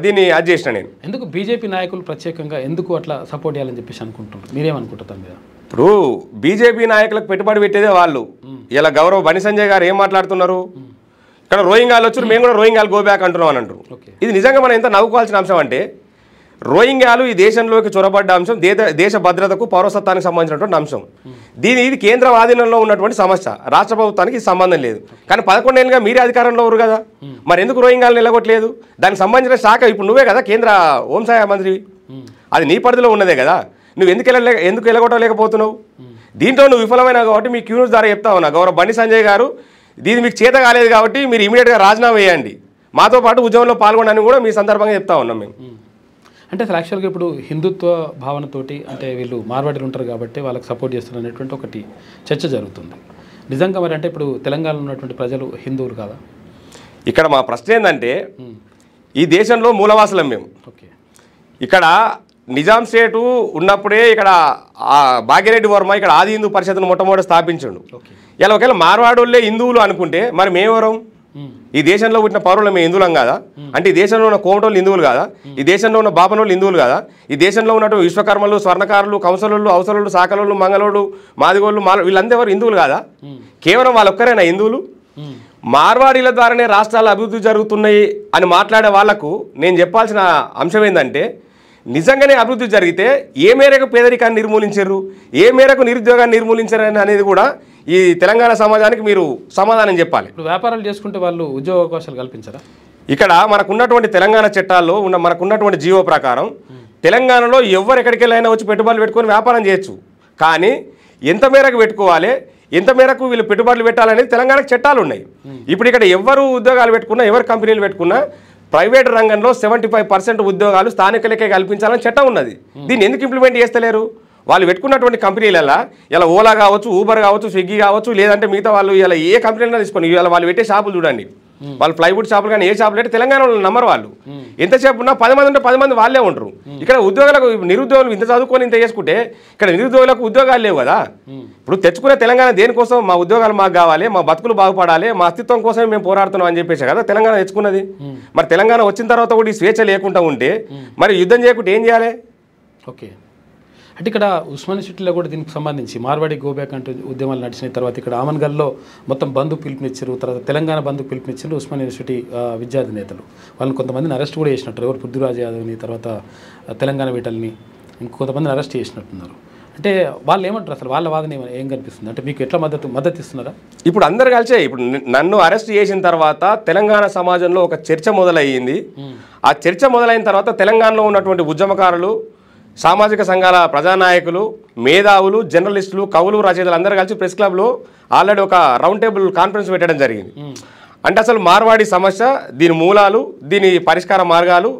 దీన్ని అది చేసిన. నేను ఎందుకు బీజేపీ నాయకులు ప్రత్యేకంగా ఎందుకు అట్లా సపోర్ట్ చేయాలని చెప్పేసి అనుకుంటున్నారు? మీరేమనుకుంటారు మీద? ఇప్పుడు బీజేపీ నాయకులకు పెట్టుబడి పెట్టేదే వాళ్ళు. ఇలా గౌరవ బండి సంజయ్ గారు ఏం మాట్లాడుతున్నారు? ఇక్కడ రోహింగ్యాలు వచ్చారు, మేము కూడా రోహింగ్యాలు గో బ్యాక్ అంటున్నాం అని అంటారు. ఇది నిజంగా మనం ఎంత నవ్వుకోవాల్సిన అంశం అంటే, రోహింగ్యాలు ఈ దేశంలోకి చొరబడ్డ అంశం, దేశ భద్రతకు పౌరసత్వానికి సంబంధించినటువంటి అంశం. ఇది కేంద్ర ఆధీనంలో ఉన్నటువంటి సమస్య, రాష్ట్ర ప్రభుత్వానికి సంబంధం లేదు. కానీ 11 ఏళ్ళుగా మీరే అధికారంలో ఉన్నారు కదా, మరి ఎందుకు రోహింగ్యాలు నిలగొట్టలేదు? దానికి సంబంధించిన శాఖ ఇప్పుడు నువ్వే కదా కేంద్ర హోంశాఖ మంత్రి, అది నీ పరిధిలో ఉన్నదే కదా, నువ్వు ఎందుకు ఎలగొట్టలేకపోతున్నావు? దీంట్లో నువ్వు విఫలమైనా కాబట్టి మీ క్యూ న్యూస్ ద్వారా చెప్తా ఉన్నా గౌరవ బండి సంజయ్ గారు దీని మీకు చేత కాలేదు కాబట్టి మీరు ఇమీడియట్గా రాజీనామా వేయండి, మాతో పాటు ఉద్యమంలో పాల్గొనని కూడా మీ సందర్భంగా చెప్తా ఉన్నాం మేము. అంటే అసలు యాక్చువల్గా ఇప్పుడు హిందుత్వ భావనతోటి అంటే వీళ్ళు మార్వాడీలు ఉంటారు కాబట్టి వాళ్ళకి సపోర్ట్ చేస్తున్నారు అనేటువంటి ఒకటి చర్చ జరుగుతుంది. నిజంగా మరి అంటే ఇప్పుడు తెలంగాణలో ఉన్నటువంటి ప్రజలు హిందువులు కాదా? ఇక్కడ మా ప్రశ్న ఏంటంటే ఈ దేశంలో మూలవాసులం మేము. ఓకే. ఇక్కడ నిజాం స్టేటు ఉన్నప్పుడే ఇక్కడ భాగ్యరెడ్డి వర్మ ఇక్కడ ఆది హిందూ పరిషత్ను మొట్టమొదటి స్థాపించండు. ఇలా ఒకవేళ మార్వాడోళ్ళే హిందువులు అనుకుంటే మరి మేమెవరం? ఈ దేశంలో పుట్టిన పౌరులు మేము హిందువులం కాదా? అంటే ఈ దేశంలో ఉన్న కోమటోళ్ళు హిందువులు కాదా? ఈ దేశంలో ఉన్న బాపనోళ్ళు హిందువులు కాదా? ఈ దేశంలో ఉన్నటువంటి విశ్వకర్మలు, స్వర్ణకారులు, కంసలోళ్ళు, అవసరోళ్ళు, సాకలోళ్ళు, మంగళోళ్ళు, మాదిగోళ్ళు, వీళ్ళందరూ ఎవరు హిందువులు కాదా? కేవలం వాళ్ళొక్కరేనా హిందువులు? మార్వాడీల ద్వారానే రాష్ట్రాలు అభివృద్ధి జరుగుతున్నాయి అని మాట్లాడే వాళ్లకు నేను చెప్పాల్సిన అంశం ఏంటంటే నిజంగానే అభివృద్ధి జరిగితే ఏ మేరకు పేదరికాన్ని నిర్మూలించారు, ఏ మేరకు నిరుద్యోగాన్ని నిర్మూలించారు అనేది కూడా ఈ తెలంగాణ సమాజానికి మీరు సమాధానం చెప్పాలి. ఇప్పుడు వ్యాపారాలు చేసుకుంటే వాళ్ళు ఉద్యోగ అవకాశాలు కల్పించారా? ఇక్కడ మనకున్నటువంటి తెలంగాణ చట్టాల్లో మనకున్నటువంటి జీవో ప్రకారం తెలంగాణలో ఎవరు ఎక్కడికి వెళ్ళైనా వచ్చి పెట్టుబడులు పెట్టుకొని వ్యాపారం చేయొచ్చు. కానీ ఎంత మేరకు పెట్టుకోవాలి, ఎంత మేరకు వీళ్ళు పెట్టుబడులు పెట్టాలనేది తెలంగాణకు చట్టాలు ఉన్నాయి. ఇప్పుడు ఇక్కడ ఎవరు ఉద్యోగాలు పెట్టుకున్నా, ఎవరు కంపెనీలు పెట్టుకున్నా ప్రైవేట్ రంగంలో 75% ఉద్యోగాలు స్థానికులకే కల్పించాలని చట్టం ఉన్నది. దీన్ని ఎందుకు ఇంప్లిమెంట్ చేస్తలేరు? వాళ్ళు పెట్టుకున్నటువంటి కంపెనీలలో ఇలా ఓలా కావచ్చు, ఊబర్ కావచ్చు, స్విగ్గీ కావచ్చు, లేదంటే మిగతా వాళ్ళు ఇలా ఏ కంపెనీలైనా తీసుకొని ఇలా వాళ్ళు పెట్టే షాపులు చూడండి, వాళ్ళు ప్లైవుడ్ షాపులు కానీ ఏ షాపులు అంటే తెలంగాణలో నమ్మరు వాళ్ళు. ఎంతసేపు ఉన్నా 10 మంది ఉంటే 10 మంది వాళ్ళే ఉంటారు. ఇక్కడ ఉద్యోగులకు నిరుద్యోగులు ఇంత చదువుకొని ఇంత చేసుకుంటే ఇక్కడ నిరుద్యోగులకు ఉద్యోగాలు లేవు కదా. ఇప్పుడు తెచ్చుకునే తెలంగాణ దేనికోసం? మా ఉద్యోగాలు మాకు కావాలి, మా బతుకులు బాగుపడాలి, మా అస్తిత్వం కోసమే మేము పోరాడుతున్నాం అని చెప్పేసి కదా తెలంగాణ తెచ్చుకున్నది. మరి తెలంగాణ వచ్చిన తర్వాత కూడా ఈ స్వేచ్ఛ లేకుండా ఉంటే మరి యుద్ధం చేయకుంటే ఏం చేయాలి? ఓకే. అంటే ఇక్కడ ఉస్మానియా సిటీలో కూడా దీనికి సంబంధించి మార్వాడి గోబ్యాక్ అంటూ ఉద్యమాలు నడిచిన తర్వాత ఇక్కడ ఆమన్గల్లో మొత్తం బంధు పిలుపునిచ్చారు, తర్వాత తెలంగాణ బంధు పిలుపునిచ్చారు ఉస్మానియా యూనివర్సిటీ విద్యార్థి నేతలు. వాళ్ళని కొంతమందిని అరెస్ట్ కూడా చేసినట్టు, ఎవరు పృథ్వీరాజ్ యాదవ్ని, తర్వాత తెలంగాణ వీటల్ని ఇంకొంతమందిని అరెస్ట్ చేసినట్టున్నారు. అంటే వాళ్ళు ఏమంటారు అసలు? వాళ్ళ వాదన ఏం కనిపిస్తుంది? అంటే మీకు ఎట్లా మద్దతు ఇస్తున్నారా? ఇప్పుడు అందరు కలిసే ఇప్పుడు నన్ను అరెస్ట్ చేసిన తర్వాత తెలంగాణ సమాజంలో ఒక చర్చ మొదలయ్యింది. ఆ చర్చ మొదలైన తర్వాత తెలంగాణలో ఉన్నటువంటి ఉద్యమకారులు, సామాజిక సంఘాల ప్రజానాయకులు, మేధావులు, జర్నలిస్టులు, కవులు, రచయితలు అందరూ కలిసి ప్రెస్ క్లబ్లో ఆల్రెడీ ఒక రౌండ్ టేబుల్ కాన్ఫరెన్స్ పెట్టడం జరిగింది. అంటే అసలు మార్వాడి సమస్య, దీని మూలాలు, దీని పరిష్కార మార్గాలు,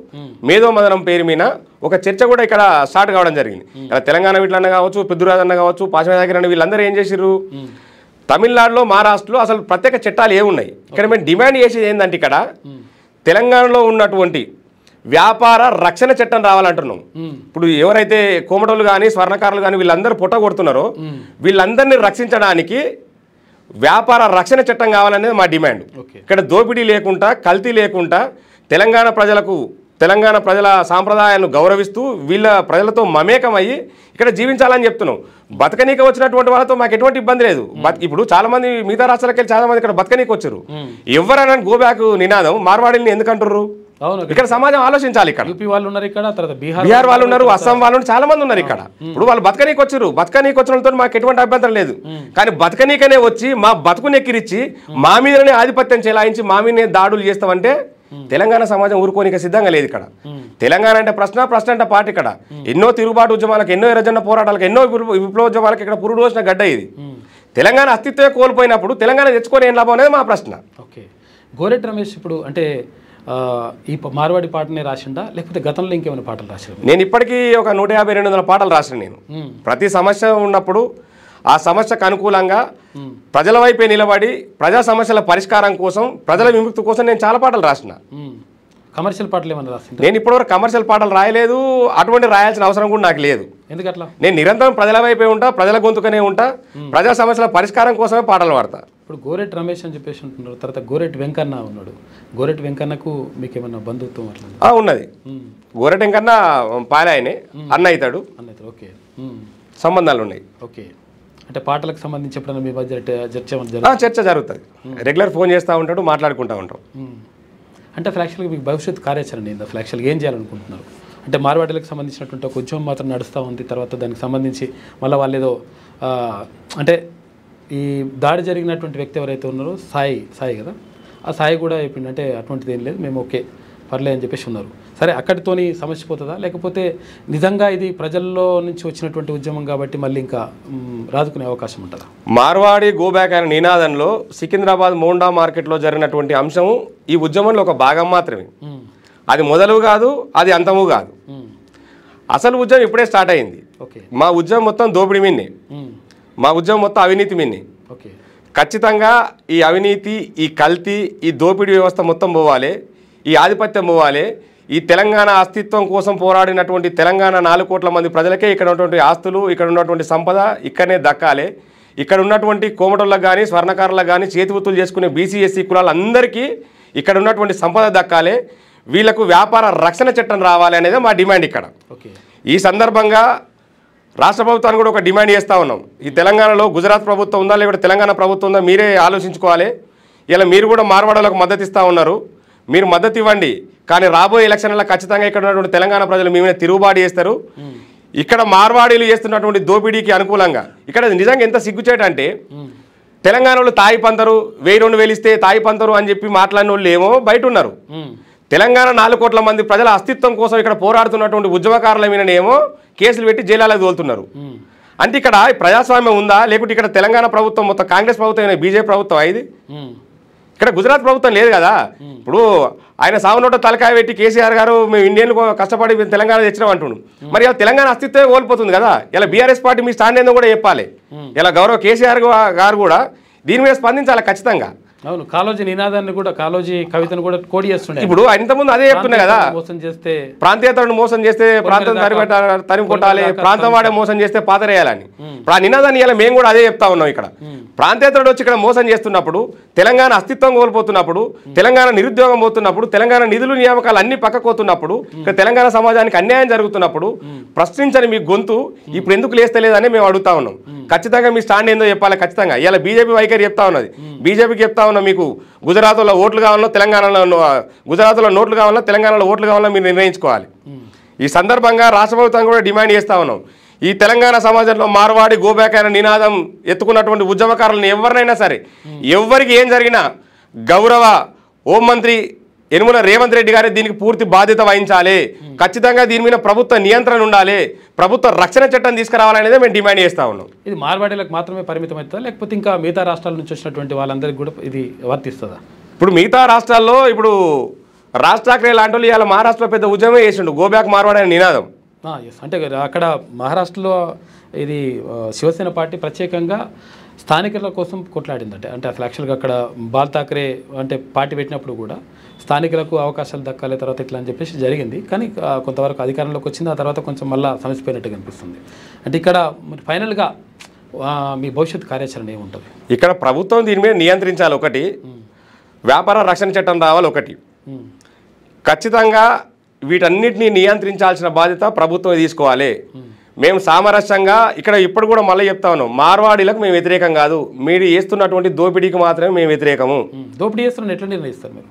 మేధోమదనం పేరు మీద ఒక చర్చ కూడా ఇక్కడ స్టార్ట్ కావడం జరిగింది. ఇలా తెలంగాణ వీటిలన్న కావచ్చు, పృథ్వీరాజ్ అన్న కావచ్చు, పాశ్వనాథ్ అన్న వీళ్ళందరూ ఏం చేసిర్రు? తమిళనాడులో, మహారాష్ట్రలో అసలు ప్రత్యేక చట్టాలు ఏమున్నాయి? ఇక్కడ మేము డిమాండ్ చేసేది ఏంటంటే ఇక్కడ తెలంగాణలో ఉన్నటువంటి వ్యాపార రక్షణ చట్టం రావాలంటున్నాం. ఇప్పుడు ఎవరైతే కోమటోళ్ళు కానీ, స్వర్ణకారులు కానీ వీళ్ళందరూ పొట్ట కొడుతున్నారో వీళ్ళందరినీ రక్షించడానికి వ్యాపార రక్షణ చట్టం కావాలనేది మా డిమాండ్. ఇక్కడ దోపిడీ లేకుండా, కల్తీ లేకుండా తెలంగాణ ప్రజల సాంప్రదాయాలను గౌరవిస్తూ వీళ్ళ ప్రజలతో మమేకమయ్యి ఇక్కడ జీవించాలని చెప్తున్నాం. బతకనీక వచ్చినటువంటి వాళ్ళతో మాకు ఎటువంటి ఇబ్బంది లేదు. ఇప్పుడు చాలా మంది మిగతా రాష్ట్రాలకు వెళ్ళి చాలా మంది ఇక్కడ బతకనీకి వచ్చారు. ఎవరైనా గో బ్యాక్ నినాదం మార్వాడీని ఎందుకంటారు? ఇక్కడ సమాజం ఆలోచించాలి. ఇక్కడ యూపీ వాళ్ళు ఉన్నారు, ఇక్కడ తర్వాత బీహార్ వాళ్ళు ఉన్నారు, అస్సాం వాళ్ళు చాలా మంది ఉన్నారు ఇక్కడ. ఇప్పుడు వాళ్ళు బతకనీకి వచ్చారు. బతకనీకి వచ్చిన మాకు ఎటువంటి అభ్యంతరం లేదు. కానీ బతకనీకనే వచ్చి మా బతుకుని ఎక్కిరిచ్చి మా మీదనే ఆధిపత్యం చెలాయించి మా మీదనే దాడులు చేస్తామంటే తెలంగాణ సమాజం ఊరుకోనిక సిద్ధంగా లేదు. ఇక్కడ తెలంగాణ అంటే ప్రశ్న అంటే పాట. ఇక్కడ ఎన్నో తిరుగుబాటు ఉద్యమాలకు, ఎన్నో ఎర్రజెండా పోరాటాలకు, ఎన్నో విప్లవోద్యమాలకు ఇక్కడ పురుడు వచ్చిన గడ్డ ఇది. తెలంగాణ అస్తిత్వమే కోల్పోయినప్పుడు తెలంగాణ తెచ్చుకొని ఏం లాభం అనేది మా ప్రశ్న. ఓకే. గోరెడ్డి రమేష్ ఇప్పుడు అంటే ఈ మార్వాడి పాటనే రాసిండా లేకపోతే గతంలో ఇంకేమైనా పాటలు రాశారు? నేను ఇప్పటికీ ఒక 150-200 పాటలు రాసిన. నేను ప్రతి సమస్య ఉన్నప్పుడు ఆ సమస్యకు అనుకూలంగా ప్రజల వైపే నిలబడి ప్రజా సమస్యల పరిష్కారం కోసం, ప్రజల విముక్తి కోసం నేను చాలా పాటలు రాసిన. కమర్షియల్ పాటలు ఏమైనా రాసింది? నేను ఇప్పటివరకు కమర్షియల్ పాటలు రాయలేదు. అటువంటి రాయాల్సిన అవసరం కూడా నాకు లేదు. ఎందుకట్లా? నేను నిరంతరం ప్రజల వైపే ఉంటా, ప్రజల గొంతుకనే ఉంటా, ప్రజా సమస్యల పరిష్కారం కోసమే పాటలు పాడతా. ఇప్పుడు గోరెడ్డి రమేష్ అని చెప్పేసి అంటున్నారు, తర్వాత గోరెడ్డి వెంకన్న ఉన్నాడు. గోరెడ్డి వెంకన్నకు మీకు ఏమన్నా బంధుత్వం అట్లా ఉన్నది? గోరెడ్డి వెంకన్న పాలాయనే అన్న అవుతాడు. ఓకే, సంబంధాలు ఉన్నాయి. ఓకే. అంటే పాటలకు సంబంధించి ఎప్పుడైనా మీ బడ్జెట్ చర్చ జరుగుతుంది. రెగ్యులర్ ఫోన్ చేస్తూ ఉంటాడు, మాట్లాడుకుంటూ ఉంటాం. అంటే ఫ్లాక్షన్గా మీకు భవిష్యత్ కార్యాచరణ ఏందా? ఫ్లాక్షన్గా ఏం చేయాలనుకుంటున్నారు? అంటే మార్వాడీలకు సంబంధించినటువంటి ఒక ఉద్యమం మాత్రం నడుస్తూ ఉంది. తర్వాత దానికి సంబంధించి మళ్ళీ వాళ్ళు ఏదో అంటే ఈ దాడి జరిగినటువంటి వ్యక్తి ఎవరైతే ఉన్నారో సాయి కదా, ఆ సాయి కూడా చెప్పిండు అంటే అటువంటిది ఏం లేదు, మేము ఓకే పర్లే అని చెప్పేసి ఉన్నారు. సరే, అక్కడితోని సమస్య పోతుందా, లేకపోతే నిజంగా ఇది ప్రజల్లో నుంచి వచ్చినటువంటి ఉద్యమం కాబట్టి మళ్ళీ ఇంకా రాదుకునే అవకాశం ఉంటుందా? మార్వాడి గో బ్యాక్ అనే నినాదంలో సికింద్రాబాద్ మోండా మార్కెట్లో జరిగినటువంటి అంశం ఈ ఉద్యమంలో ఒక భాగం మాత్రమే. అది మొదలు కాదు, అది అంతము కాదు. అసలు ఉద్యమం ఇప్పుడే స్టార్ట్ అయింది. మా ఉద్యమం మొత్తం దోపిడీ మీన్నే, మా ఉద్యమం మొత్తం అవినీతి మీన్నే. ఖచ్చితంగా ఈ అవినీతి, ఈ కల్తీ, ఈ దోపిడీ వ్యవస్థ మొత్తం పోవాలి, ఈ ఆధిపత్యం పోవాలి. ఈ తెలంగాణ అస్తిత్వం కోసం పోరాడినటువంటి తెలంగాణ 4 కోట్ల మంది ప్రజలకే ఇక్కడ ఉన్నటువంటి ఆస్తులు, ఇక్కడ ఉన్నటువంటి సంపద ఇక్కడనే దక్కాలి. ఇక్కడ ఉన్నటువంటి కోమటోళ్ళకు కానీ, స్వర్ణకారులకు కానీ, చేతి వృత్తులు చేసుకునే బీసీ ఎస్సీ కులాలందరికీ ఇక్కడ ఉన్నటువంటి సంపద దక్కాలి. వీళ్లకు వ్యాపార రక్షణ చట్టం రావాలి అనేది మా డిమాండ్ ఇక్కడ. ఈ సందర్భంగా రాష్ట్ర ప్రభుత్వాన్ని కూడా ఒక డిమాండ్ చేస్తూ ఉన్నాం. ఈ తెలంగాణలో గుజరాత్ ప్రభుత్వం ఉందా లేకపోతే తెలంగాణ ప్రభుత్వం ఉందా మీరే ఆలోచించుకోవాలి. ఇలా మీరు కూడా మార్వాడలకు మద్దతు ఇస్తూ ఉన్నారు, మీరు మద్దతు ఇవ్వండి. కానీ రాబోయే ఎలక్షన్లలో ఖచ్చితంగా ఇక్కడ ఉన్నటువంటి తెలంగాణ ప్రజలు మీ మీద తిరుగుబాటు చేస్తారు. ఇక్కడ మార్వాడీలు చేస్తున్నటువంటి దోపిడీకి అనుకూలంగా ఇక్కడ నిజంగా ఎంత సిగ్గుచేటంటే తెలంగాణలో తాయి పంతరు 1000-2000 ఇస్తే తాయి పంతరు అని చెప్పి మాట్లాడిన వాళ్ళు ఏమో బయట ఉన్నారు. తెలంగాణ 4 కోట్ల మంది ప్రజల అస్తిత్వం కోసం ఇక్కడ పోరాడుతున్నటువంటి ఉద్యమకారుల మీదనేమో కేసులు పెట్టి జైలులకు తోలుతున్నారు. అంటే ఇక్కడ ప్రజాస్వామ్యం ఉందా, లేకుంటే ఇక్కడ తెలంగాణ ప్రభుత్వం మొత్తం కాంగ్రెస్ ప్రభుత్వం, బీజేపీ ప్రభుత్వం ఇది? ఇక్కడ గుజరాత్ ప్రభుత్వం లేదు కదా. ఇప్పుడు ఆయన సాగునోట తలకాయ పెట్టి కేసీఆర్ గారు మేము ఇండియన్లు కష్టపడి తెలంగాణ తెచ్చినాం అంటున్నాం. మరి ఇలా తెలంగాణ అస్తిత్వమే కోల్పోతుంది కదా. ఇలా బీఆర్ఎస్ పార్టీ మీ స్టాండ్ ఏందో కూడా చెప్పాలి. ఇలా గౌరవ కేసీఆర్ గారు కూడా దీని మీద స్పందించాలి ఖచ్చితంగా. అవును, కాళోజీ నినాదాన్ని కూడా, కాళోజీ కవితను కూడా కోడి చేస్తుండే. ఇప్పుడు ఇంతకుముందు అదే చెప్తున్నా కదా, మోసం చేస్తే ప్రాంతీయతను మోసం చేస్తే ప్రాంతం తరిమి కొట్టాలి, ప్రాంతం వాడే మోసం చేస్తే పాతరేయాలని. ఇప్పుడు ఆ నినాదాన్ని ఇలా మేము కూడా అదే చెప్తా ఉన్నాం. ఇక్కడ ప్రాంతీయతడు వచ్చి ఇక్కడ మోసం చేస్తున్నప్పుడు, తెలంగాణ అస్తిత్వం కోల్పోతున్నప్పుడు, తెలంగాణ నిరుద్యోగం పోతున్నప్పుడు, తెలంగాణ నిధులు నియామకాలు అన్ని పక్కకోతున్నప్పుడు, ఇక్కడ తెలంగాణ సమాజానికి అన్యాయం జరుగుతున్నప్పుడు ప్రశ్నించని మీ గొంతు ఇప్పుడు ఎందుకు లేస్తలేదని మేము అడుగుతా ఉన్నాం. ఖచ్చితంగా మీ స్టాండ్ ఏందో చెప్పాలి. ఖచ్చితంగా ఇలా బీజేపీ వైఖరి చెప్తా ఉన్నది. బీజేపీకి చెప్తా ఉన్నా, మీకు గుజరాత్లో ఓట్లు కావాలన్నా తెలంగాణలో, గుజరాత్లో నోట్లు కావాలన్నా తెలంగాణలో ఓట్లు కావాలన్నా మీరు నిర్ణయించుకోవాలి. ఈ సందర్భంగా రాష్ట్ర ప్రభుత్వం కూడా డిమాండ్ చేస్తూ ఉన్నాం. ఈ తెలంగాణ సమాజంలో మార్వాడి గోబ్యాక్ అయిన నినాదం ఎత్తుకున్నటువంటి ఉద్యమకారులను ఎవరినైనా సరే, ఎవరికి ఏం జరిగినా గౌరవ హోంమంత్రి యనుమల రేవంత్ రెడ్డి గారే దీనికి పూర్తి బాధ్యత వహించాలి. ఖచ్చితంగా దీని మీద ప్రభుత్వ నియంత్రణ ఉండాలి, ప్రభుత్వ రక్షణ చట్టం తీసుకురావాలనేది మేము డిమాండ్ చేస్తూ ఉన్నాం. ఇది మార్వాడీలకు మాత్రమే పరిమితం అవుతుందా, లేకపోతే ఇంకా మిగతా రాష్ట్రాల నుంచి వచ్చినటువంటి వాళ్ళందరికీ కూడా ఇది వర్తిస్తుందా? ఇప్పుడు మిగతా రాష్ట్రాల్లో ఇప్పుడు రాజ్ ఠాక్రే లాంటి వాళ్ళు ఇవాళ మహారాష్ట్రలో పెద్ద ఉద్యమం చేసిండు గోబ్యాక్ మార్వాడి అనే నినాదం. అంటే అక్కడ మహారాష్ట్రలో ఇది శివసేన పార్టీ ప్రత్యేకంగా స్థానికుల కోసం కొట్లాడిందంటే, అంటే అసలు యాక్చువల్గా అక్కడ బాల్ ఠాక్రే అంటే పార్టీ పెట్టినప్పుడు కూడా స్థానికులకు అవకాశాలు దక్కాలి తర్వాత ఇట్లా అని చెప్పేసి జరిగింది. కానీ కొంతవరకు అధికారంలోకి వచ్చింది, ఆ తర్వాత కొంచెం మళ్ళీ సమస్యపోయినట్టుగా అనిపిస్తుంది. అంటే ఇక్కడ ఫైనల్గా మీ భవిష్యత్ కార్యాచరణ ఏముంటుంది? ఇక్కడ ప్రభుత్వం దీని మీద నియంత్రించాలి ఒకటి, వ్యాపార రక్షణ చట్టం రావాలి ఒకటి. ఖచ్చితంగా వీటన్నిటిని నియంత్రించాల్సిన బాధ్యత ప్రభుత్వం తీసుకోవాలి. మేము సామరస్యంగా ఇక్కడ ఇప్పుడు కూడా మళ్ళీ చెప్తా ఉన్నాం, మార్వాడీలకు మేము వ్యతిరేకం కాదు, మీరు చేస్తున్నటువంటి దోపిడీకి మాత్రమే మేము వ్యతిరేకము. దోపిడీ చేస్తున్న ఎట్లా నిర్ణయిస్తారు మీరు?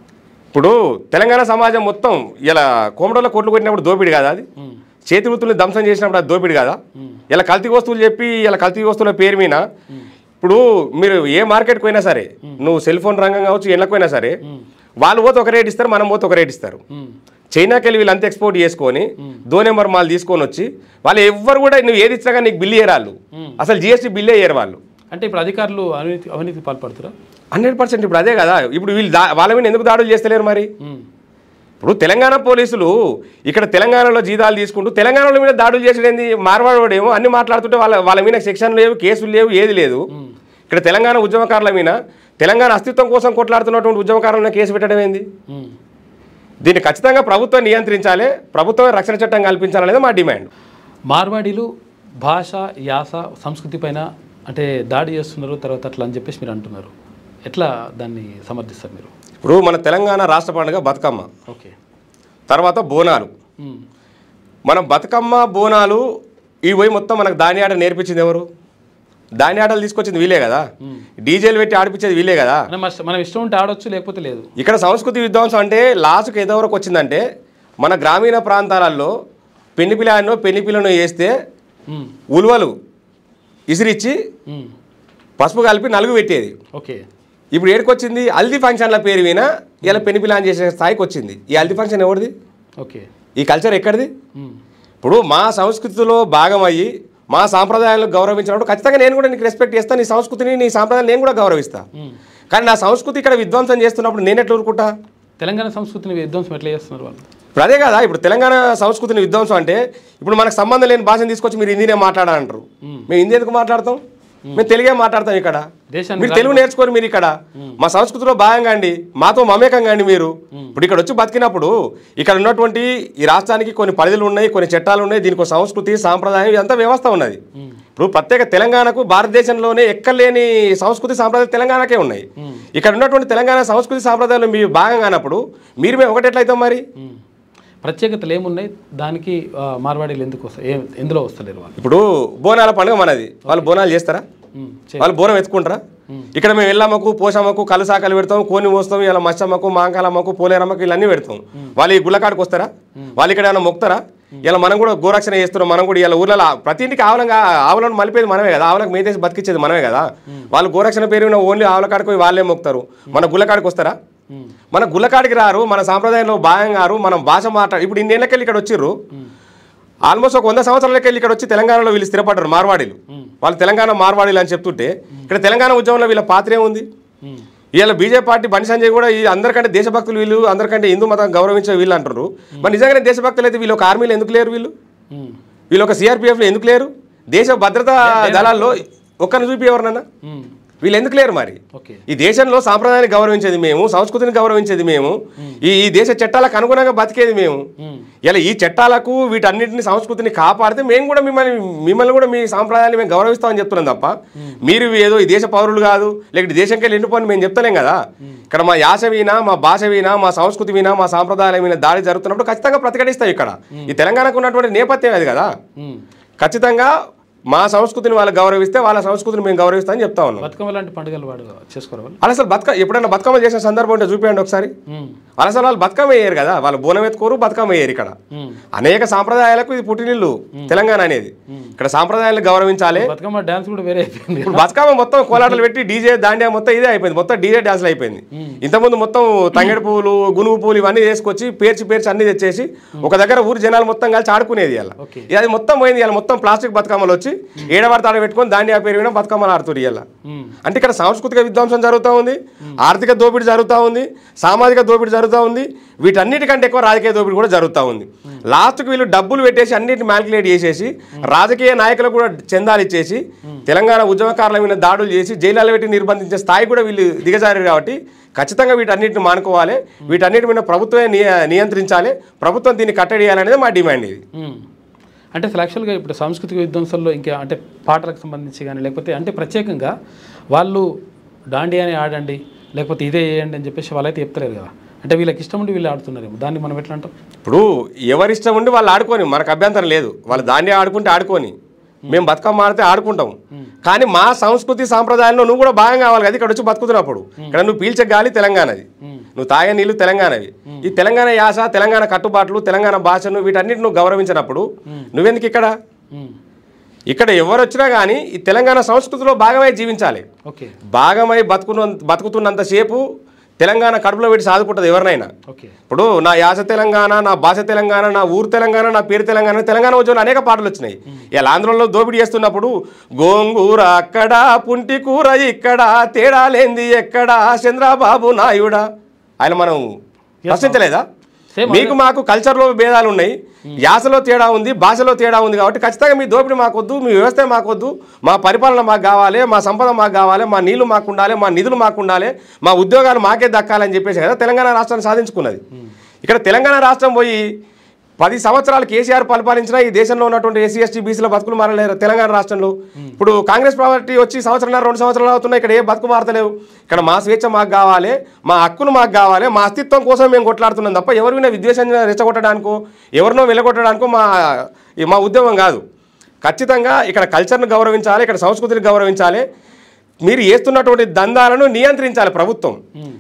ఇప్పుడు తెలంగాణ సమాజం మొత్తం ఇలా కోమటోళ్ళ కోట్లు కొట్టినప్పుడు దోపిడీ కాదా? అది చేతి వృత్తుల్ని ధ్వంసం చేసినప్పుడు అది దోపిడీ కాదా? ఇలా కల్తీ వస్తువులు చెప్పి ఇలా కల్తీ వస్తువుల పేరు మీద ఇప్పుడు మీరు ఏ మార్కెట్కి పోయినా సరే, నువ్వు సెల్ ఫోన్ రంగం కావచ్చు, ఎళ్ళకి పోయినా సరే, వాళ్ళు పోతే ఒక రేట్ ఇస్తారు, మనం పోతే ఒక రేట్ ఇస్తారు. చైనాకి వెళ్ళి వీళ్ళంతా ఎక్స్పోర్ట్ చేసుకొని 2 నెంబర్ మాల్ తీసుకొని వచ్చి వాళ్ళు ఎవ్వరు కూడా నువ్వు ఏది ఇచ్చినా కానీ నీకు బిల్లు వేయరాళ్ళు, అసలు జిఎస్టీ బిల్లే వేయరు వాళ్ళు. అంటే ఇప్పుడు అధికారులు అవినీతి పాల్పడుతురా? 100% ఇప్పుడు అదే కదా. ఇప్పుడు వీళ్ళు వాళ్ళ మీద ఎందుకు దాడులు చేస్తలేరు మరి? ఇప్పుడు తెలంగాణ పోలీసులు ఇక్కడ తెలంగాణలో జీతాలు తీసుకుంటూ తెలంగాణలో మీద దాడులు చేసేది మార్వాడు ఏమో అన్ని మాట్లాడుతుంటే వాళ్ళ మీద సెక్షన్లు లేవు, కేసులు లేవు, ఏది లేదు. ఇక్కడ తెలంగాణ ఉద్యమకారుల మీద, తెలంగాణ అస్తిత్వం కోసం కొట్లాడుతున్నటువంటి ఉద్యమకారుల మీద కేసు పెట్టడం ఏంది? దీన్ని ఖచ్చితంగా ప్రభుత్వం నియంత్రించాలి, ప్రభుత్వం రక్షణ చట్టం కల్పించాలనేది మా డిమాండ్. మార్వాడీలు భాష, యాస, సంస్కృతి పైన అంటే దాడి చేస్తున్నారు తర్వాత అట్లా అని చెప్పేసి మీరు అంటున్నారు, ఎట్లా దాన్ని సమర్థిస్తారు మీరు? ఇప్పుడు మన తెలంగాణ రాష్ట్ర పండుగ బతుకమ్మ, ఓకే, తర్వాత బోనాలు. మనం బతుకమ్మ బోనాలు ఈ పోయి మొత్తం మనకు దాని ఆట నేర్పించింది ఎవరు? దాని ఆటలు తీసుకొచ్చింది వీలే కదా, డీజేలు పెట్టి ఆడిపించేది వీలే కదా. మనం ఇష్టం ఉంటే ఆడొచ్చు, లేకపోతే లేదు. ఇక్కడ సంస్కృతి విధ్వంసం అంటే లాస్ట్కి ఎంతవరకు వచ్చిందంటే, మన గ్రామీణ ప్రాంతాలలో పెళ్లిపిల్లను వేస్తే ఉలువలు ఇసిరిచ్చి పసుపు కలిపి నలుగు పెట్టేది. ఓకే, ఇప్పుడు ఏడుకొచ్చింది హల్దీ ఫంక్షన్ల పేరు వినా ఇలా పెళ్లి ప్లాన్ చేసే స్థాయికి వచ్చింది. ఈ హల్దీ ఫంక్షన్ ఎవరిది? ఓకే, ఈ కల్చర్ ఎక్కడిది? ఇప్పుడు మా సంస్కృతిలో భాగం అయ్యి మా సాంప్రదాయాలను గౌరవించినప్పుడు ఖచ్చితంగా నేను కూడా నీకు రెస్పెక్ట్ చేస్తాను, నీ సంస్కృతిని నీ సాంప్రదాయాలు నేను కూడా గౌరవిస్తాను. కానీ నా సంస్కృతి ఇక్కడ విధ్వంసం చేస్తున్నప్పుడు నేను ఎట్లా ఊరుకుంటా? తెలంగాణ సంస్కృతిని విధ్వంసం ఎట్లా చేస్తున్నారు వాళ్ళు? ఇప్పుడు అదే కదా, ఇప్పుడు తెలంగాణ సంస్కృతిని విధ్వంసం అంటే ఇప్పుడు మనకు సంబంధం లేని భాషను తీసుకొచ్చి మీరు హిందీనే మాట్లాడాలంటారు. మేము హిందీ ఎందుకు మాట్లాడతాం? మేము తెలుగే మాట్లాడతాం. ఇక్కడ మీరు తెలుగు నేర్చుకోరు. మీరు ఇక్కడ మా సంస్కృతిలో భాగంగా అండి, మాతో మమేకంగా అండి. మీరు ఇప్పుడు ఇక్కడ వచ్చి బతికినప్పుడు ఇక్కడ ఉన్నటువంటి ఈ రాష్ట్రానికి కొన్ని పరిధులు ఉన్నాయి, కొన్ని చట్టాలు ఉన్నాయి, దీనికి సంస్కృతి సాంప్రదాయం ఇదంతా వ్యవస్థ ఉన్నది. ఇప్పుడు ప్రత్యేక తెలంగాణకు భారతదేశంలోనే ఎక్కలేని సంస్కృతి సాంప్రదాయాలు తెలంగాణకే ఉన్నాయి. ఇక్కడ ఉన్నటువంటి తెలంగాణ సంస్కృతి సాంప్రదాయాలు మీరు భాగంగా అన్నప్పుడు మీరు మేము ఒకటెట్లయితాం? మరి ప్రత్యేకతలు ఏమున్నాయి దానికి? మార్వాడీలు ఎందుకు వస్తాయి, ఎందులో వస్తలేరు వాళ్ళు? ఇప్పుడు బోనాల పండుగ మనది, వాళ్ళు బోనాలు చేస్తారా? వాళ్ళు బోనం ఎత్తుకుంటారా? ఇక్కడ మేము ఎల్లమ్మకు పోషమ్మకు కలుసాకలు పెడతాం, కోని పోస్తాం, ఇలా మచ్చమ్మకు మాంకాలమ్మకు పోలేరమ్మకు ఇవన్నీ పెడతాం. వాళ్ళు ఈ గుళ్ళకాడికి వస్తారా? వాళ్ళు ఇక్కడ ఏమైనా మొక్తారా? ఇలా మనం కూడా గోరక్షణ చేస్తున్నాం. మనం కూడా ఇలా ఊర్లలో ప్రతి ఇంటికి ఆవులను మలిపేది మనమే కదా, ఆవులకు మేతేసి బతికిచ్చేది మనమే కదా. వాళ్ళు గోరక్షణ పేరు ఓన్లీ ఆవుల కాడికి వాళ్ళే మొక్తారు. మన గుళ్ళకాడికి వస్తారా? మన గుళ్ళకాడికి రారు, మన సాంప్రదాయంలో భాగంగా రారు, మనం భాష మాట్లాడు. ఇప్పుడు ఇన్నేళ్ళకెళ్ళి ఇక్కడ వచ్చిర్రు, ఆల్మోస్ట్ ఒక 100 సంవత్సరాలకెళ్ళి ఇక్కడ వచ్చి తెలంగాణలో వీళ్ళు స్థిరపడ్డారు మార్వాడీలు. వాళ్ళు తెలంగాణ మార్వాడీలు అని చెప్తుంటే ఇక్కడ తెలంగాణ ఉద్యమంలో వీళ్ళ పాత్ర ఏముంది? వీళ్ళ బీజేపీ పార్టీ బండి సంజయ్ కూడా ఈ అందరికంటే దేశభక్తులు వీళ్ళు, అందరికంటే హిందూ మతం గౌరవించే వీళ్ళు అంటారు. మరి నిజంగానే దేశభక్తులు అయితే వీళ్ళు ఒక ఆర్మీలో ఎందుకు లేరు? వీళ్ళు ఒక సిఆర్పిఎఫ్లో ఎందుకు లేరు? దేశ భద్రతా దళాల్లో ఒక్కరిని చూపి ఎవరినన్నా వీళ్ళు ఎందుకు లేరు? మరి ఈ దేశంలో సాంప్రదాయాన్ని గౌరవించేది మేము, సంస్కృతిని గౌరవించేది మేము, ఈ దేశ చట్టాలకు అనుగుణంగా బతికేది మేము. ఇలా ఈ చట్టాలకు వీటన్నిటిని సంస్కృతిని కాపాడితే మేము కూడా మిమ్మల్ని కూడా మీ సాంప్రదాయాన్ని మేము గౌరవిస్తామని చెప్తున్నాం తప్ప మీరు ఏదో ఈ దేశ పౌరులు కాదు, లేకపోతే దేశంకి వెళ్ళి ఎండిపోని మేము చెప్తలేం కదా. ఇక్కడ మా యాస వినా, మా భాష వినా, మా సంస్కృతి వినా, మా సాంప్రదాయాల మీద దాడి జరుగుతున్నప్పుడు ఖచ్చితంగా ప్రతిఘటిస్తాం. ఇక్కడ ఈ తెలంగాణకు ఉన్నటువంటి నేపథ్యం అది కదా. ఖచ్చితంగా మా సంస్కృతిని వాళ్ళు గౌరవిస్తే వాళ్ళ సంస్కృతిని మేము గౌరవిస్తామని చెప్తా ఉన్నాం. బతుకమ్మ లాంటి పండుగలు వాడు చేసుకోవాలి. అసలు ఎప్పుడైనా బతుకమ్మ చేసిన సందర్భం ఉంటే చూపించండి ఒకసారి. అసలు వాళ్ళు బతుకమ్మ వేయరు కదా, వాళ్ళు బోనం ఎత్తుకోరు, బతుకమ్మ వేయరు. ఇక్కడ అనేక సాంప్రదాయాలకు ఇది పుట్టినిల్లు తెలంగాణ అనేది. ఇక్కడ సాంప్రదాయాలను గౌరవించాలి. బతుకమ్మ డాన్స్ కూడా వేరే అయిపోయింది. ఇప్పుడు బతుకమ్మ మొత్తం కోలాటలు పెట్టి డీజే దాండియా మొత్తం ఇదే అయిపోయింది, మొత్తం డీజే డాన్స్లు అయిపోయింది. ఇంతకుముందు మొత్తం తంగేడు పూలు, గునుగు పూలు ఇవన్నీ తీసుకొచ్చి పేర్చి అన్ని తెచ్చేసి ఒక దగ్గర ఊరు జనాలు మొత్తం కలిసి ఆడుకునేది. ఇలా అది మొత్తం పోయింది. ఇలా మొత్తం ప్లాస్టిక్ బతుకమ్మలు వచ్చి ఏడవాడ తాడ పెట్టుకొని దాండియా పేరు విన బతుకమ్మలు ఆడుతున్నారు. ఇలా అంటే ఇక్కడ సాంస్కృతిక విధ్వంసం జరుగుతూ ఉంది, ఆర్థిక దోపిడీ జరుగుతూ ఉంది, సామాజిక దోపిడీ జరుగుతూ ఉంది, వీటన్నిటికంటే ఎక్కువ రాజకీయ దోపిడీ కూడా జరుగుతూ ఉంది. లాస్ట్కి వీళ్ళు డబ్బులు పెట్టేసి అన్నిటిని మ్యాల్కులేట్ చేసేసి రాజకీయ నాయకులకు కూడా చందాలు ఇచ్చేసి తెలంగాణ ఉద్యమకారుల మీద దాడులు చేసి జైలు పెట్టి నిర్బంధించే స్థాయి కూడా వీళ్ళు దిగజారు. కాబట్టి ఖచ్చితంగా వీటన్నిటిని మానుకోవాలి, వీటన్నిటి మీద ప్రభుత్వమే నియంత్రించాలి, ప్రభుత్వం దీన్ని కట్టడియాలనేది మా డిమాండ్. ఇది అంటే అసలు యాక్చువల్గా ఇప్పుడు సాంస్కృతిక విధ్వంసంలో ఇంకా అంటే పాటలకు సంబంధించి కానీ లేకపోతే అంటే ప్రత్యేకంగా వాళ్ళు డాండియాని ఆడండి లేకపోతే ఇదే చేయండి అని చెప్పేసి వాళ్ళైతే చెప్తలేరు కదా. అంటే వీళ్ళకి ఇష్టం ఉండి వీళ్ళు ఆడుతున్నారేమో, దాన్ని మనం ఎట్లా అంటాం? ఇప్పుడు ఎవరి ఇష్టం ఉండి వాళ్ళు ఆడుకొని మనకు అభ్యంతరం లేదు. వాళ్ళు దాండియా ఆడుకుంటే ఆడుకొని, మేము బతుకమ్మ ఆడితే ఆడుకుంటాం. కానీ మా సంస్కృతి సాంప్రదాయాల్లో నువ్వు కూడా భాగం కావాలి కదా. ఇక్కడ వచ్చి బతుకుతున్నప్పుడు ఇక్కడ నువ్వు పీల్చే గాలి తెలంగాణది, నువ్వు తాగే నీళ్ళు తెలంగాణవి. ఈ తెలంగాణ యాస, తెలంగాణ కట్టుబాట్లు, తెలంగాణ భాషను వీటన్నిటి నువ్వు గౌరవించినప్పుడు నువ్వెందుకు ఇక్కడ? ఇక్కడ ఎవరు వచ్చినా కానీ ఈ తెలంగాణ సంస్కృతిలో భాగమై జీవించాలి. భాగమై బతుకుతున్నంతసేపు తెలంగాణ కడుపులో పెట్టి సాదుకుంటుంది ఎవరినైనా. ఇప్పుడు నా యాస తెలంగాణ, నా భాష తెలంగాణ, నా ఊరు తెలంగాణ, నా పేరు తెలంగాణ, తెలంగాణ ఉద్యమంలో అనేక పాటలు వచ్చినాయి. ఇలా ఆంధ్రలో దోపిడీ చేస్తున్నప్పుడు గోంగూర అక్కడ, పుంటి కూర ఇక్కడ, తేడా లేంది ఎక్కడ, చంద్రబాబు నాయుడా ఆయన మనం ప్రశ్నించలేదా? మీకు మాకు కల్చర్లో భేదాలు ఉన్నాయి, యాసలో తేడా ఉంది, భాషలో తేడా ఉంది. కాబట్టి ఖచ్చితంగా మీ దోపిడీ మాకొద్దు, మీ వ్యవస్థ మాకొద్దు, మా పరిపాలన మాకు కావాలి, మా సంపద మాకు కావాలి, మా నీళ్లు మాకు ఉండాలి, మా నిధులు మాకు ఉండాలి, మా ఉద్యోగాలు మాకే దక్కాలని చెప్పేసి కదా తెలంగాణ రాష్ట్రాన్ని సాధించుకున్నది. ఇక్కడ తెలంగాణ రాష్ట్రం పోయి 10 సంవత్సరాలు కేసీఆర్ పరిపాలించినా ఈ దేశంలో ఉన్నటువంటి ఎస్సీ ఎస్టీ బీసీల బతుకులు మారలేరు తెలంగాణ రాష్ట్రంలో. ఇప్పుడు కాంగ్రెస్ పార్టీ వచ్చి 1 సంవత్సరం 2 సంవత్సరాలు అవుతున్నాయి, ఇక్కడ ఏ బతుకు మారతలేవు. ఇక్కడ మా స్వేచ్ఛ మాకు కావాలి, మా హక్కులు మాకు కావాలి, మా అస్తిత్వం కోసం మేము కొట్లాడుతున్నాం తప్ప ఎవరినైనా విద్వేషం రెచ్చగొట్టడానికో ఎవరినో వెలగొట్టడానికో మా ఉద్యమం కాదు. ఖచ్చితంగా ఇక్కడ కల్చర్ను గౌరవించాలి, ఇక్కడ సంస్కృతిని గౌరవించాలి. మీరు చేస్తున్నటువంటి దందాలను నియంత్రించాలి ప్రభుత్వం.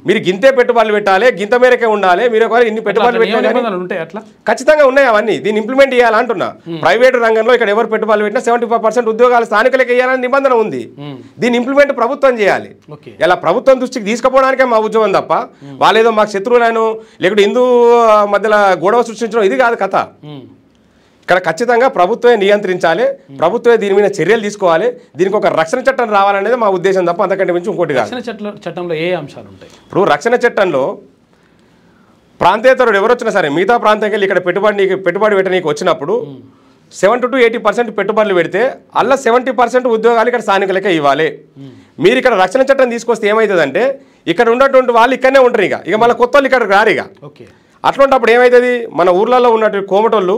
మీరు గింతే పెట్టుబడులు పెట్టాలి, గింత మేరకే ఉండాలి. మీరు ఒకవేళ ఇన్ని పెట్టుబడులు పెట్టాలి, ఖచ్చితంగా ఉన్నాయి అవన్నీ. దీన్ని ఇంప్లిమెంట్ చేయాలంటున్నా. ప్రైవేట్ రంగంలో ఇక్కడ ఎవరు పెట్టుబడులు పెట్టినా 75% ఉద్యోగాలు స్థానికులకి వేయాలని నిబంధన ఉంది. దీన్ని ఇంప్లిమెంట్ ప్రభుత్వం చేయాలి. ఇలా ప్రభుత్వం దృష్టికి తీసుకుపోవడానికే మా ఉద్యమం తప్ప వాళ్ళేదో మాకు శత్రువులను లేకుంటే హిందూ మధ్యలో గొడవ సృష్టించడం ఇది కాదు కథ. ఇక్కడ ఖచ్చితంగా ప్రభుత్వమే నియంత్రించాలి, ప్రభుత్వమే దీని మీద చర్యలు తీసుకోవాలి. దీనికి ఒక రక్షణ చట్టం రావాలనేది మా ఉద్దేశం తప్ప అంతకంటే మించి ఇంకోటి కాదు. చట్టంలో ఏ అంశాలు ఉంటాయి? ఇప్పుడు రక్షణ చట్టంలో ప్రాంతేతరుడు ఎవరు వచ్చినా సరే మిగతా ప్రాంతానికి వెళ్ళి ఇక్కడ పెట్టుబడి పెట్టనీకి వచ్చినప్పుడు 70 to 80% పెట్టుబడులు పెడితే అలా 70% ఉద్యోగాలు ఇక్కడ స్థానికులకే ఇవ్వాలి. మీరు ఇక్కడ రక్షణ చట్టం తీసుకొస్తే ఏమవుతుందంటే ఇక్కడ ఉన్నటువంటి వాళ్ళు ఇక్కడనే ఉంటారు. ఇక మళ్ళీ కొత్త వాళ్ళు ఇక్కడికి రారు. ఇక అట్లాంటప్పుడు ఏమవుతుంది, మన ఊర్లలో ఉన్నటువంటి కోమటోళ్ళు,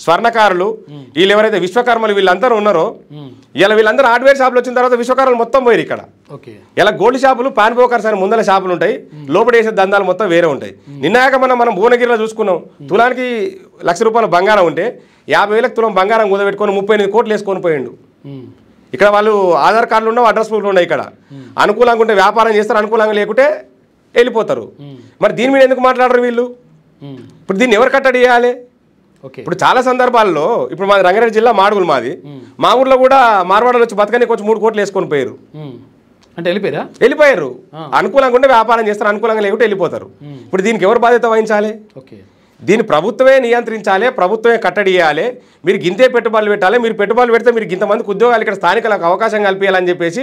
స్వర్ణకారులు, వీళ్ళు ఎవరైతే విశ్వకర్మలు వీళ్ళందరూ ఉన్నారో ఇలా వీళ్ళందరూ హార్డ్వేర్ షాపులు వచ్చిన తర్వాత విశ్వకర్మలు మొత్తం పోయారు. ఇక్కడ ఇలా గోల్డ్ షాపులు, పాన్ బ్రోకర్స్ అని ముందల షాపులు ఉంటాయి, లోపల వేసే దందాలు మొత్తం వేరే ఉంటాయి. నిన్నాక మనం భువనగిరిలో చూసుకున్నాం, తులానికి ₹1,00,000 బంగారం ఉంటే 50,000 తులం బంగారం కుదబెట్టుకొని 38 కోట్లు వేసుకొని పోయిండు. ఇక్కడ వాళ్ళు ఆధార్ కార్డులు ఉండవు, అడ్రస్ ప్రూఫ్లు ఉన్నాయి. ఇక్కడ అనుకూలంగా ఉంటే వ్యాపారం చేస్తారు, అనుకూలంగా లేకుంటే వెళ్ళిపోతారు. మరి దీని మీద ఎందుకు మాట్లాడరు వీళ్ళు? ఇప్పుడు దీన్ని ఎవరు కట్టడి చేయాలి? ఇప్పుడు చాలా సందర్భాల్లో ఇప్పుడు మాది రంగారెడ్డి జిల్లా మాడుగులు మాది, మా ఊర్లో కూడా మార్వాడలు వచ్చి బతకని కొంచెం 3 కోట్లు వేసుకొని పోయారు. అంటే వెళ్ళిపోయారు. అనుకూలంగా ఉంటే వ్యాపారం చేస్తారు, అనుకూలంగా లేకుంటే వెళ్ళిపోతారు. ఇప్పుడు దీనికి ఎవరు బాధ్యత వహించాలి? దీన్ని ప్రభుత్వమే నియంత్రించాలి, ప్రభుత్వమే కట్టడి చేయాలి. మీరు గింతే పెట్టుబడులు పెట్టాలి, మీరు పెట్టుబడులు పెడితే మీరు ఇంతమందికి ఉద్యోగాలు ఇక్కడ స్థానికులకు అవకాశం కల్పించాలని చెప్పేసి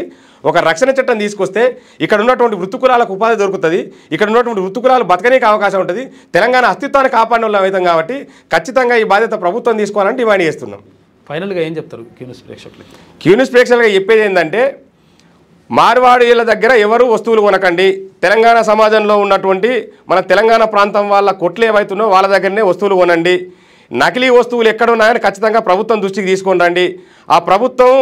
ఒక రక్షణ చట్టం తీసుకొస్తే ఇక్కడ ఉన్నటువంటి వృత్తికులాలకు ఉపాధి దొరుకుతుంది, ఇక్కడ ఉన్నటువంటి వృత్తికులాలు బతకనీకి అవకాశం ఉంటుంది. తెలంగాణ అస్తిత్వాన్ని కాపాడిన వాళ్ళు అవుతాం కాబట్టి ఖచ్చితంగా ఈ బాధ్యత ప్రభుత్వం తీసుకోవాలని డిమాండ్ చేస్తున్నాం. ఫైనల్గా ఏం చెప్తారు క్యూన్యూస్ ప్రేక్షకులకి? క్యూన్యూస్ ప్రేక్షకులకు చెప్పేది ఏంటంటే, మార్వాడీల దగ్గర ఎవరు వస్తువులు కొనకండి. తెలంగాణ సమాజంలో ఉన్నటువంటి మన తెలంగాణ ప్రాంతం వాళ్ళ కొట్లు ఏవైతున్నాయో వాళ్ళ దగ్గరనే వస్తువులు కొనండి. నకిలీ వస్తువులు ఎక్కడ ఉన్నాయని ఖచ్చితంగా ప్రభుత్వం దృష్టికి తీసుకొని రండి. ఆ ప్రభుత్వం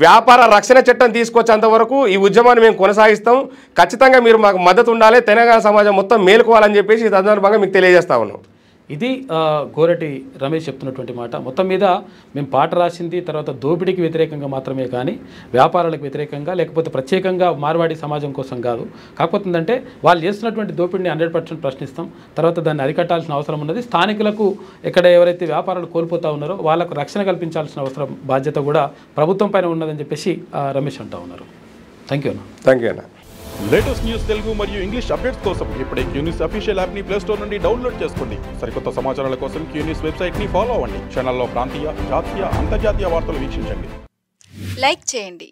వ్యాపార రక్షణ చట్టం తీసుకొచ్చేంత వరకు ఈ ఉద్యమాన్ని మేము కొనసాగిస్తాం. ఖచ్చితంగా మీరు మాకు మద్దతు ఉండాలి, తెలంగాణ సమాజం మొత్తం మేలుకోవాలని చెప్పేసి ఈ సందర్భంగా మీకు తెలియజేస్తా ఉన్నాం. ఇది గోరటి రమేష్ చెప్తున్నటువంటి మాట. మొత్తం మీద మేము పాట రాసింది తర్వాత దోపిడీకి వ్యతిరేకంగా మాత్రమే కానీ వ్యాపారాలకు వ్యతిరేకంగా లేకపోతే ప్రత్యేకంగా మార్వాడి సమాజం కోసం కాదు. కాకపోతే ఏంటంటే వాళ్ళు చేస్తున్నటువంటి దోపిడీని 100% ప్రశ్నిస్తాం. తర్వాత దాన్ని అరికట్టాల్సిన అవసరం ఉన్నది. స్థానికులకు ఇక్కడ ఎవరైతే వ్యాపారాలు కోల్పోతూ ఉన్నారో వాళ్ళకు రక్షణ కల్పించాల్సిన అవసరం, బాధ్యత కూడా ప్రభుత్వం పైన ఉన్నదని చెప్పేసి రమేష్ అంటూ ఉన్నారు. థ్యాంక్ యూ అన్న. లేటెస్ట్ న్యూస్ తెలుగు మరియు ఇంగ్లీష్ అప్డేట్స్ కోసం ఇప్పుడే క్యూన్యూస్ అఫీషియల్ యాప్ని ప్లే స్టోర్ నుండి డౌన్లోడ్ చేసుకోండి. సరికొత్త సమాచారాల కోసం క్యూన్యూస్ వెబ్సైట్ని ఫాలో అవ్వండి. ఛానల్లో ప్రాంతీయ, జాతీయ, అంతర్జాతీయ వార్తలు వీక్షించండి. లైక్ చేయండి.